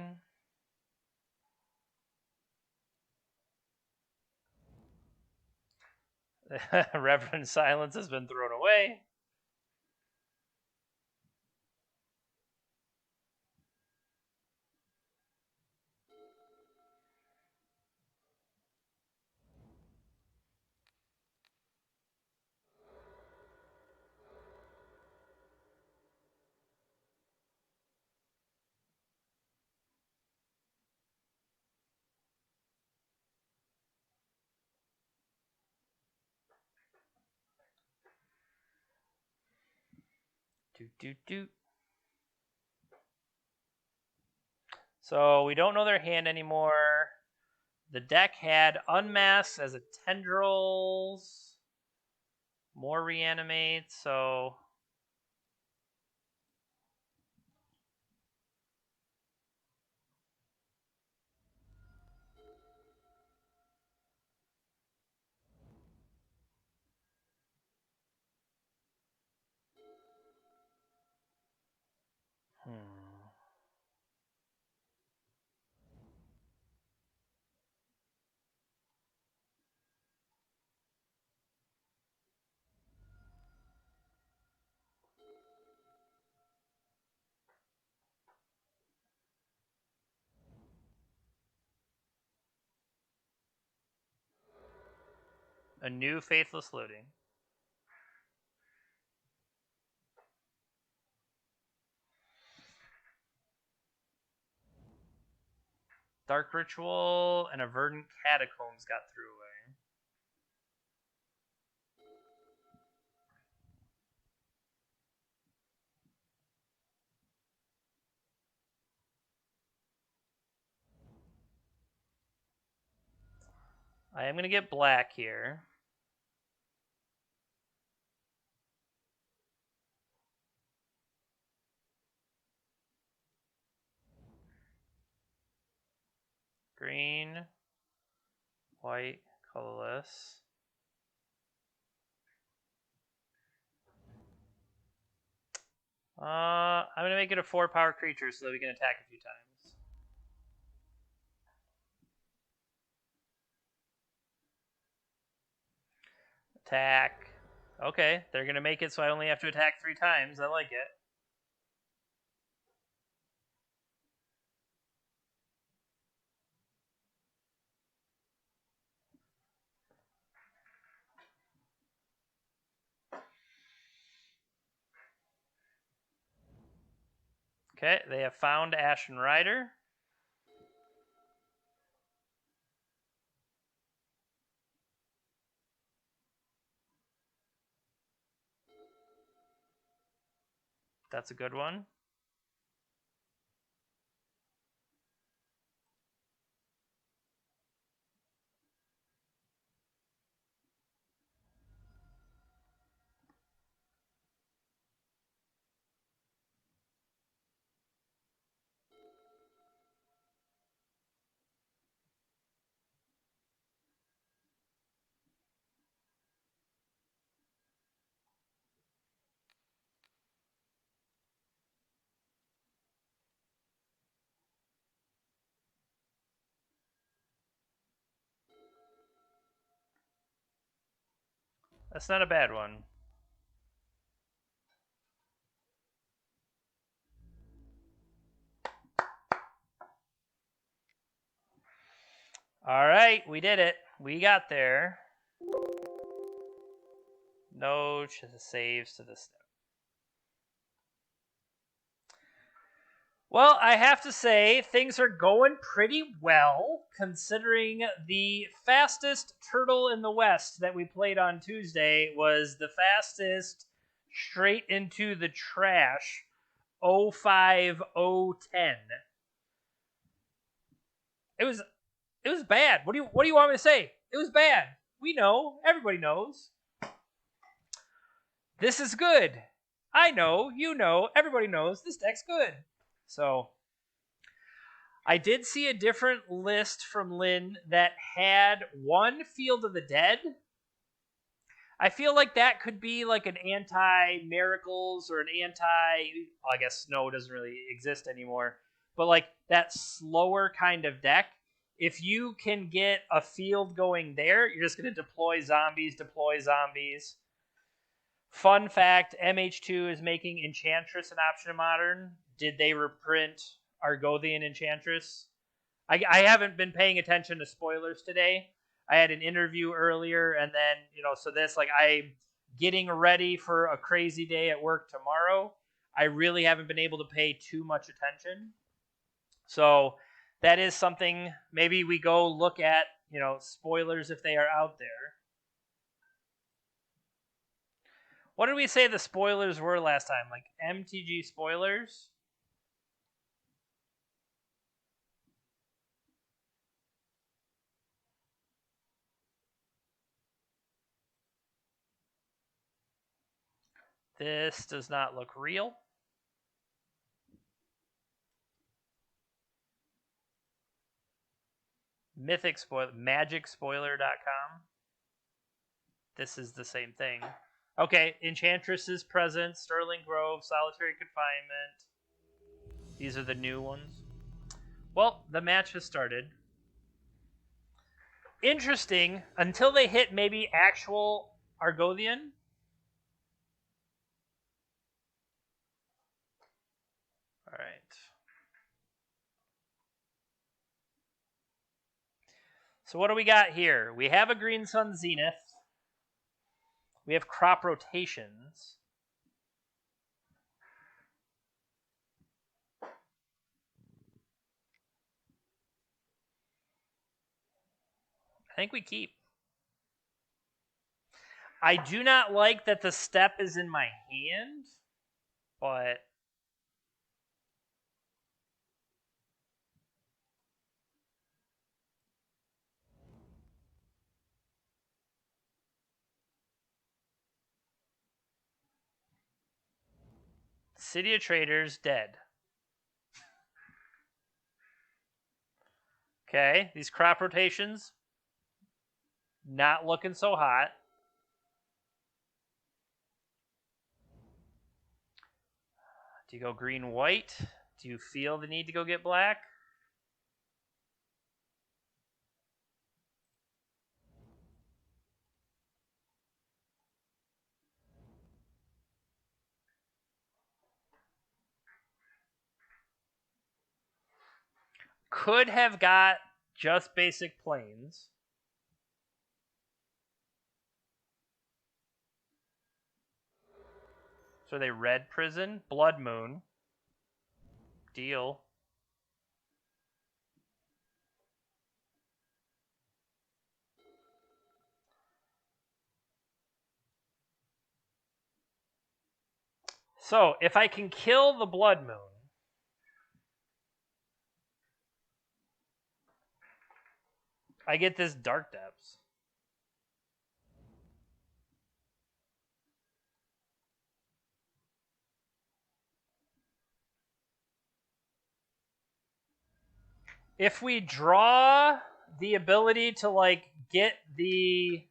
Reverend Silence has been thrown away. So we don't know their hand anymore. The deck had Unmasked as a Tendrils. More Reanimate, so... A new Faithless Looting. Dark Ritual and a Verdant Catacombs got through away. I am going to get black here. Green, white, colorless. I'm going to make it a 4-power creature so that we can attack a few times. Attack. Okay, they're going to make it so I only have to attack 3 times. I like it. Okay, they have found Ashen Rider. That's a good one. That's not a bad one. All right, we did it. We got there. No saves to the step. Well, I have to say, things are going pretty well, considering the fastest turtle in the West that we played on Tuesday was the fastest straight into the trash 05010. It was bad. What do you want me to say? It was bad. We know. Everybody knows. This is good. I know. You know. Everybody knows. This deck's good. So, I did see a different list from Lynn that had one Field of the Dead. I feel like that could be like an anti-miracles or an I guess snow doesn't really exist anymore, but like that slower kind of deck. If you can get a field going there, you're just going to deploy zombies. Fun fact, MH2 is making Enchantress an option in Modern. Did they reprint Argothian Enchantress? I haven't been paying attention to spoilers today. I had an interview earlier, and then, so this, like, I'm getting ready for a crazy day at work tomorrow. I really haven't been able to pay too much attention. So that is something, maybe we go look at, spoilers if they are out there. What did we say the spoilers were last time? Like MTG spoilers? This does not look real. Mythic spoiler, magicspoiler.com. This is the same thing. Okay, Enchantress's Presence, Sterling Grove, Solitary Confinement. These are the new ones. Well, the match has started. Interesting, until they hit maybe actual Argothian. All right. So what do we got here? We have a Green Sun Zenith. We have crop rotations. I think we keep. I do not like that the step is in my hand, but City of Traders dead. Okay, these crop rotations not looking so hot. Do you go green-white? Do you feel the need to go get black? Could have got just basic plains. So they red prison, blood moon. Deal. So if I can kill the blood moon, I get this Dark Depths. If we draw the ability to like get the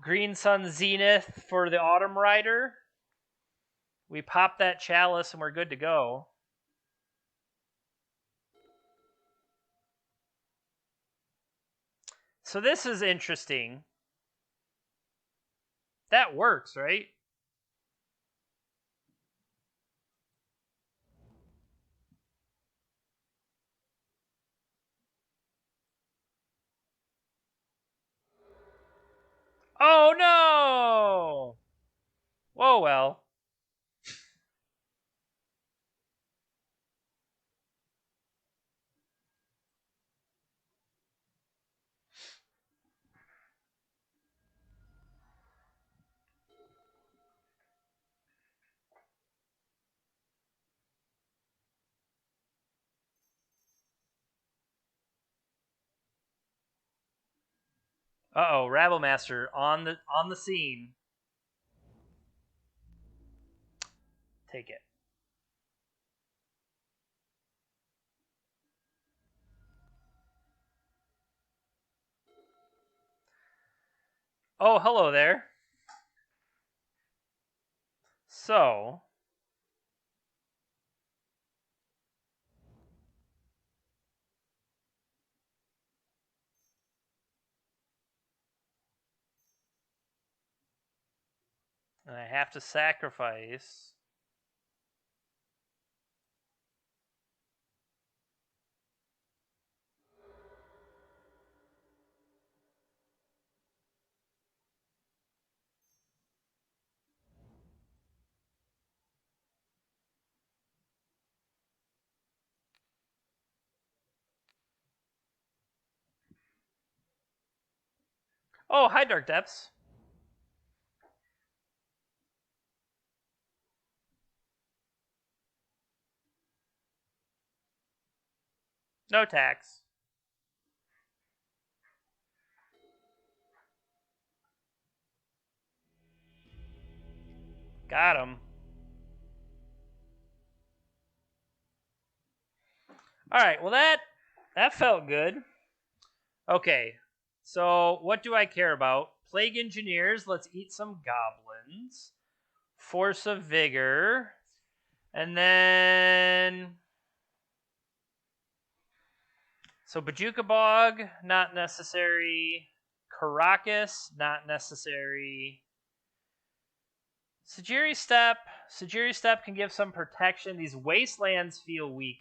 Green Sun Zenith for the Autumn Rider, we pop that Chalice and we're good to go. So this is interesting. That works, right? Oh no! Oh well. Uh-oh, Rabblemaster on the scene. Take it. Oh, hello there. So, I have to sacrifice. Oh, hi, Dark Depths. No tax. Got him. All right. Well, that felt good. Okay. So, what do I care about? Plague Engineers. Let's eat some goblins. Force of Vigor. And then. So, Bajuka Bog, not necessary. Caracas, not necessary. Sajiri Step. Sajiri Step can give some protection. These Wastelands feel weak,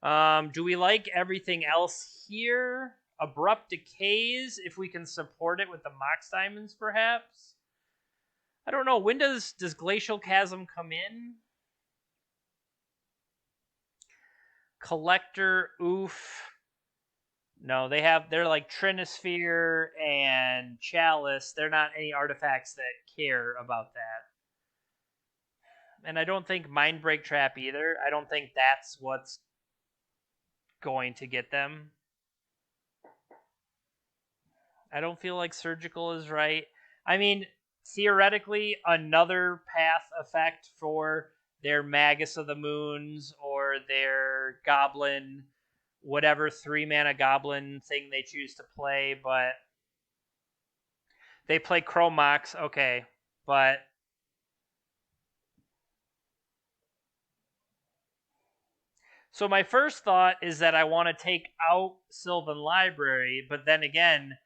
though. Do we like everything else here? Abrupt Decays, if we can support it with the Mox Diamonds, perhaps? I don't know. When does Glacial Chasm come in? Collector, oof. No, they're like Trinisphere and Chalice. They're not any artifacts that care about that. And I don't think Mindbreak Trap either. I don't think that's what's going to get them. I don't feel like Surgical is right. I mean, theoretically, another path effect for their Magus of the Moons or their Goblin, whatever 3-mana Goblin thing they choose to play, but they play Chromox, okay, but so my first thought is that I want to take out Sylvan Library, but then again,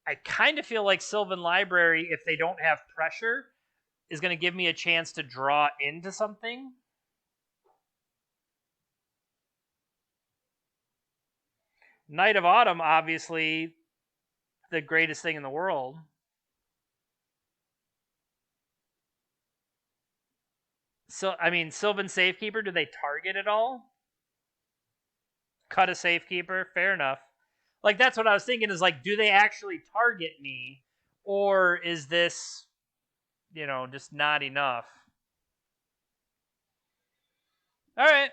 I kind of feel like Sylvan Library, if they don't have pressure, is going to give me a chance to draw into something. Night of Autumn, obviously, the greatest thing in the world. So, I mean, Sylvan Safekeeper, do they target at all? Cut a Safekeeper, fair enough. Like, that's what I was thinking is, like, do they actually target me? Or is this, just not enough? All right.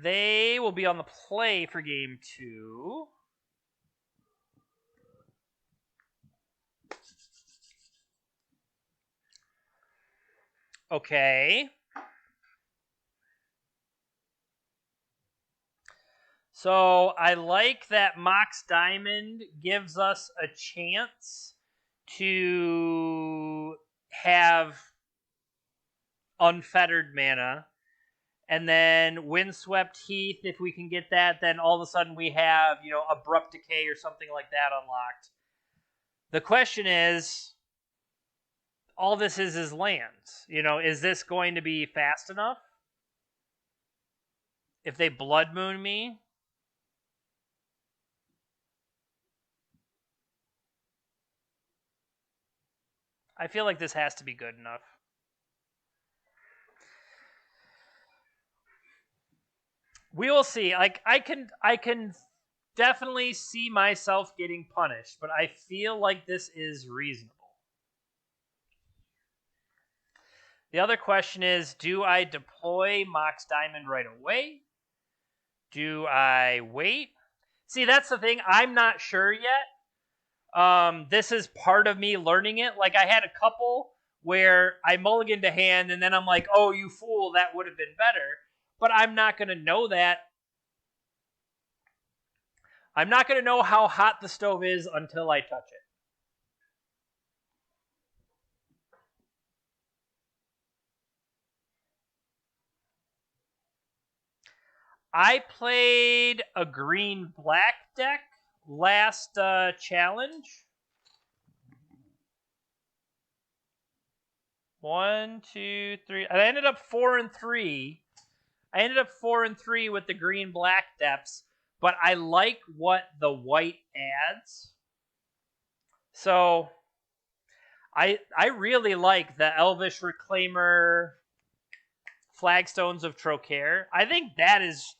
They will be on the play for game 2. Okay. So I like that Mox Diamond gives us a chance to have unfettered mana. And then Windswept Heath, if we can get that, then all of a sudden we have, Abrupt Decay or something like that unlocked. The question is, all this is lands. Is this going to be fast enough? If they Blood Moon me? I feel like this has to be good enough. We will see. Like I can definitely see myself getting punished, but I feel like this is reasonable. The other question is, do I deploy Mox Diamond right away? Do I wait? See, that's the thing. I'm not sure yet. This is part of me learning it. Like, I had a couple where I mulliganed a hand, and then I'm like, oh, you fool, that would have been better. But I'm not going to know that. I'm not going to know how hot the stove is until I touch it. I played a green-black deck last challenge. 1, 2, 3. I ended up 4-3. I ended up 4-3 with the green-black depths, but I like what the white adds. So I really like the Elvish Reclaimer Flagstones of Trocaire. I think that is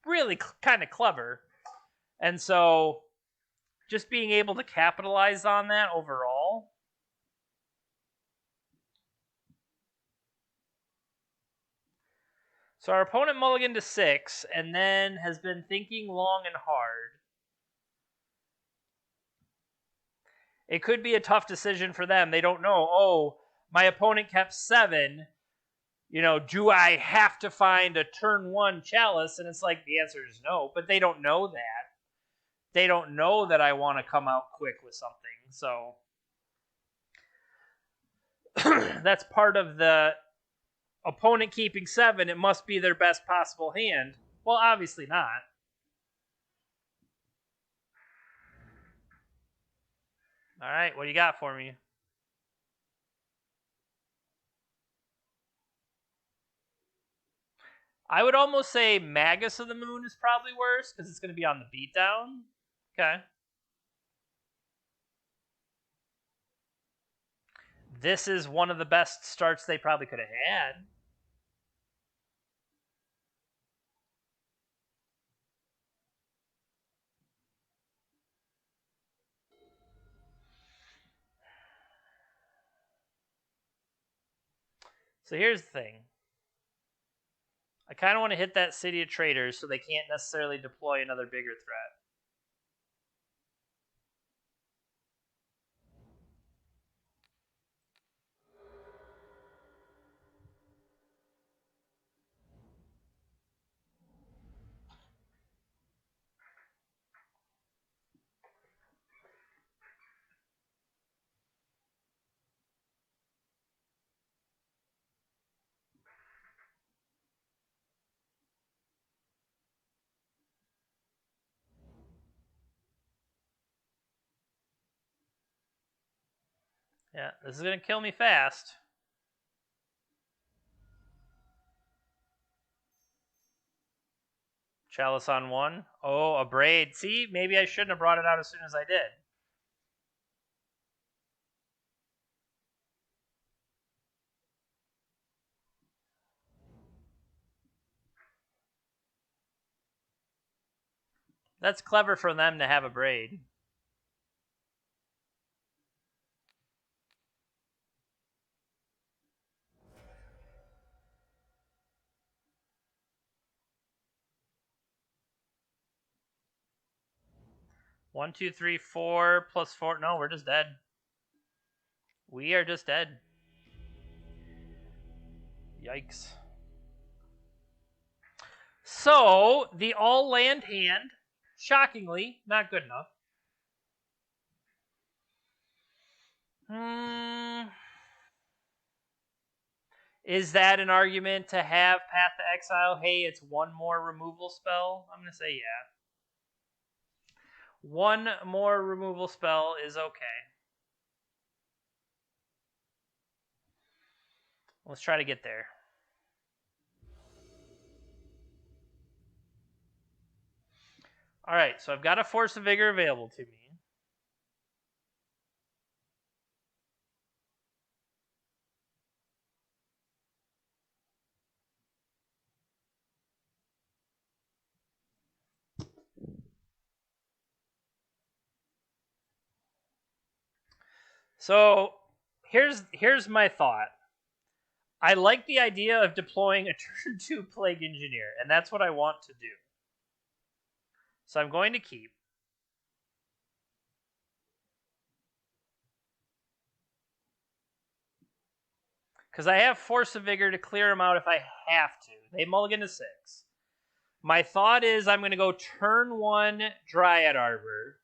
really kind of clever. And so just being able to capitalize on that overall. So our opponent mulliganed to 6 and then has been thinking long and hard. It could be a tough decision for them. They don't know, oh, my opponent kept 7. Do I have to find a turn 1 Chalice? And it's like, the answer is no, but they don't know that. They don't know that I want to come out quick with something, so that's part of the opponent keeping 7. It must be their best possible hand. Well, obviously not. All right, what do you got for me? I would almost say Magus of the Moon is probably worse because it's going to be on the beatdown. Okay. This is one of the best starts they probably could have had. So here's the thing. I kind of want to hit that City of Traders so they can't necessarily deploy another bigger threat. Yeah, this is going to kill me fast. Chalice on 1. Oh, a Braid. See, maybe I shouldn't have brought it out as soon as I did. That's clever for them to have a Braid. One, two, three, 4 plus 4. No, we're just dead. We are just dead. Yikes. So, the all-land hand, shockingly, not good enough. Is that an argument to have Path to Exile? Hey, it's one more removal spell? I'm going to say yeah. One more removal spell is okay. Let's try to get there. Alright, so I've got a Force of Vigor available to me. So here's my thought. I like the idea of deploying a turn 2 Plague Engineer, and that's what I want to do. So I'm going to keep. Because I have Force of Vigor to clear them out if I have to. They mulligan to 6. My thought is I'm going to go turn 1 Dryad Arbor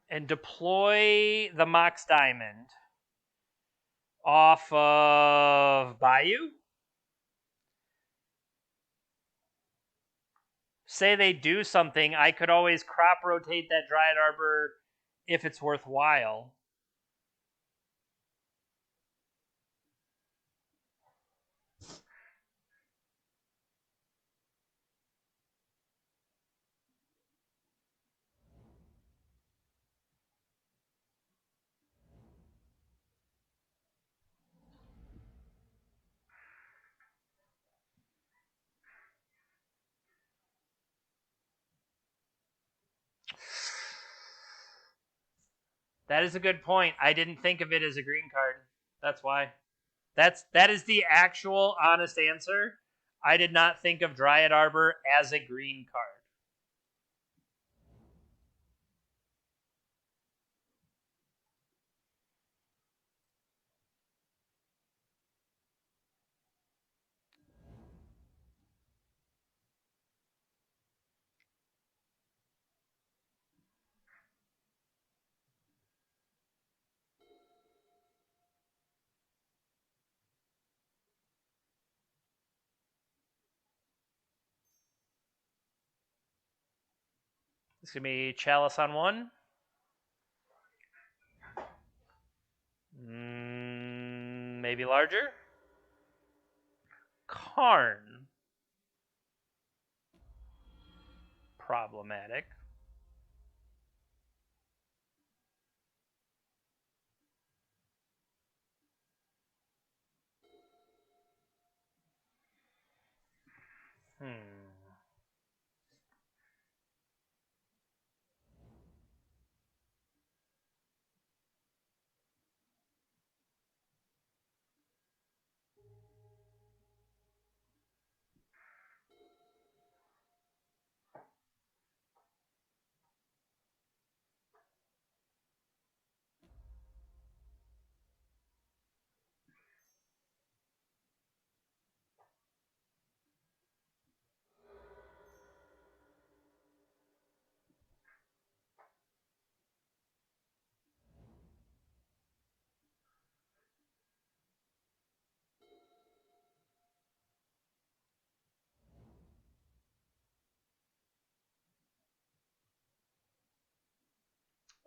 and deploy the Mox Diamond off of Bayou. Say they do something, I could always crop rotate that Dryad Arbor if it's worthwhile. That is a good point. I didn't think of it as a green card. That's why. That is the actual honest answer. I did not think of Dryad Arbor as a green card. It's going to be Chalice on 1. Maybe larger. Karn. Problematic.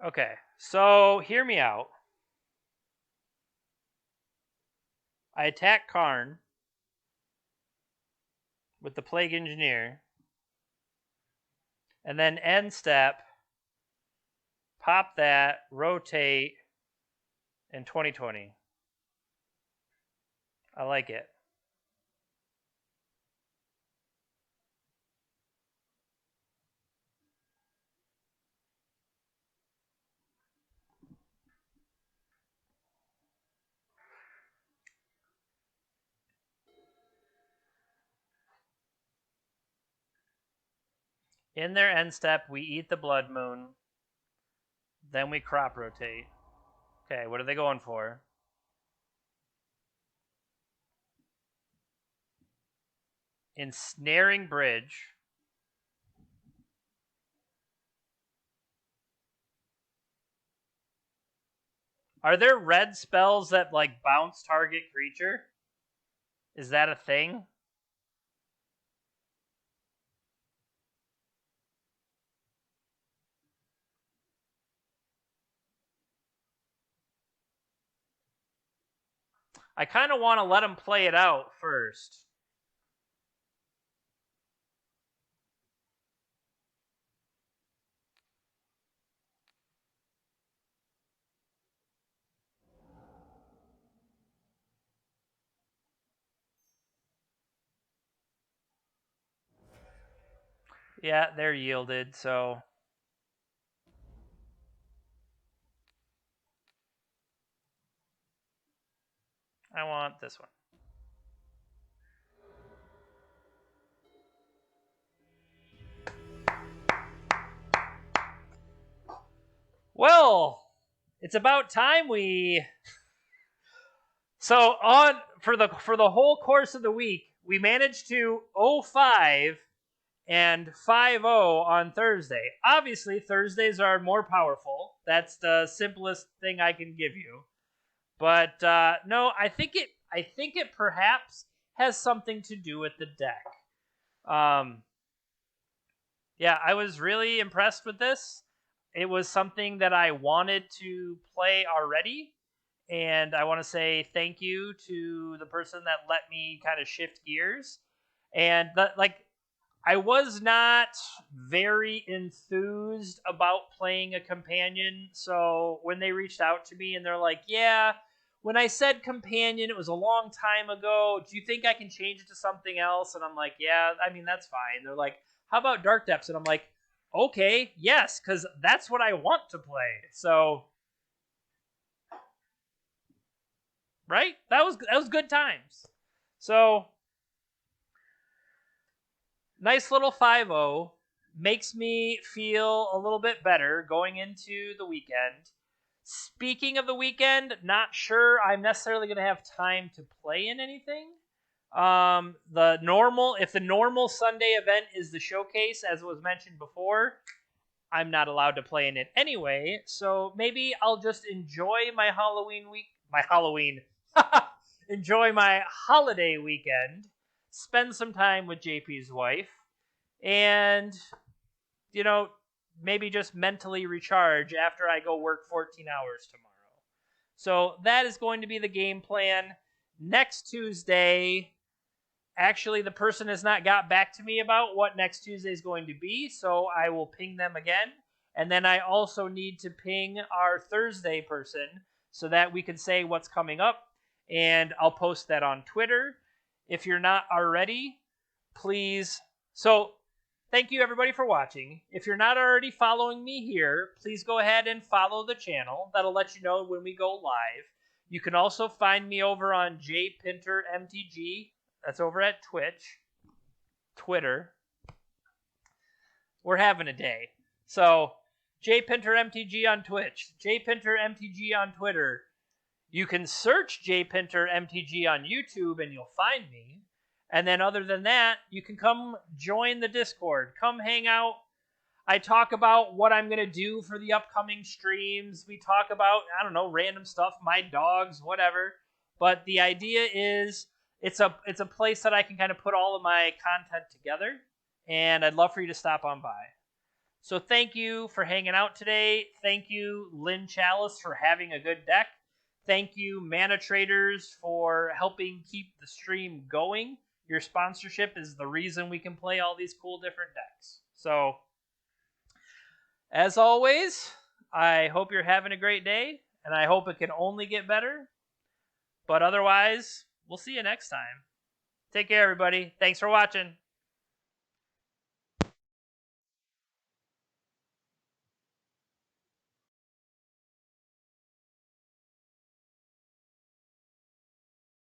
Okay, so hear me out. I attack Karn with the Plague Engineer, and then end step, pop that, rotate, in 2020. I like it. In their end step, we eat the Blood Moon. Then we crop rotate. Okay, what are they going for? Ensnaring Bridge. Are there red spells that, like, bounce target creature? Is that a thing? I kind of want to let him play it out first. Yeah, they're yielded, so... I want this one. Well, it's about time we... So for the whole course of the week, we managed to 0-5 and 5-0 on Thursday. Obviously, Thursdays are more powerful. That's the simplest thing I can give you. But no, I think it perhaps has something to do with the deck. Yeah, I was really impressed with this. It was something that I wanted to play already, and I want to say thank you to the person that let me kind of shift gears. And I was not very enthused about playing a companion, so when they reached out to me and they're like, "Yeah, when I said companion, it was a long time ago. Do you think I can change it to something else?" And I'm like, "Yeah, I mean, that's fine." They're like, "How about Dark Depths?" And I'm like, "Okay, yes, because that's what I want to play." So, right? That was good times. So, nice little 5-0 makes me feel a little bit better going into the weekend. Speaking of the weekend, not sure I'm necessarily going to have time to play in anything. If the normal Sunday event is the showcase, as was mentioned before, I'm not allowed to play in it anyway. So maybe I'll just enjoy my Halloween week. My Halloween. Enjoy my holiday weekend. Spend some time with JP's wife. And, maybe just mentally recharge after I go work 14 hours tomorrow. So that is going to be the game plan. Next Tuesday, actually, the person has not got back to me about what next Tuesday is going to be, so I will ping them again. And then I also need to ping our Thursday person so that we can say what's coming up, and I'll post that on Twitter. If you're not already, please... So, thank you everybody for watching. If you're not already following me here, please go ahead and follow the channel. That'll let you know when we go live. You can also find me over on JPinterMTG. That's over at Twitch, Twitter. We're having a day. So, JPinterMTG on Twitch, JPinterMTG on Twitter. You can search JPinterMTG on YouTube and you'll find me. And then other than that, you can come join the Discord. Come hang out. I talk about what I'm going to do for the upcoming streams. We talk about, I don't know, random stuff, my dogs, whatever. But the idea is it's a place that I can kind of put all of my content together. And I'd love for you to stop on by. So thank you for hanging out today. Thank you, Lynn Chalice, for having a good deck. Thank you, Mana Traders, for helping keep the stream going. Your sponsorship is the reason we can play all these cool different decks. So, as always, I hope you're having a great day, and I hope it can only get better. But otherwise, we'll see you next time. Take care, everybody. Thanks for watching.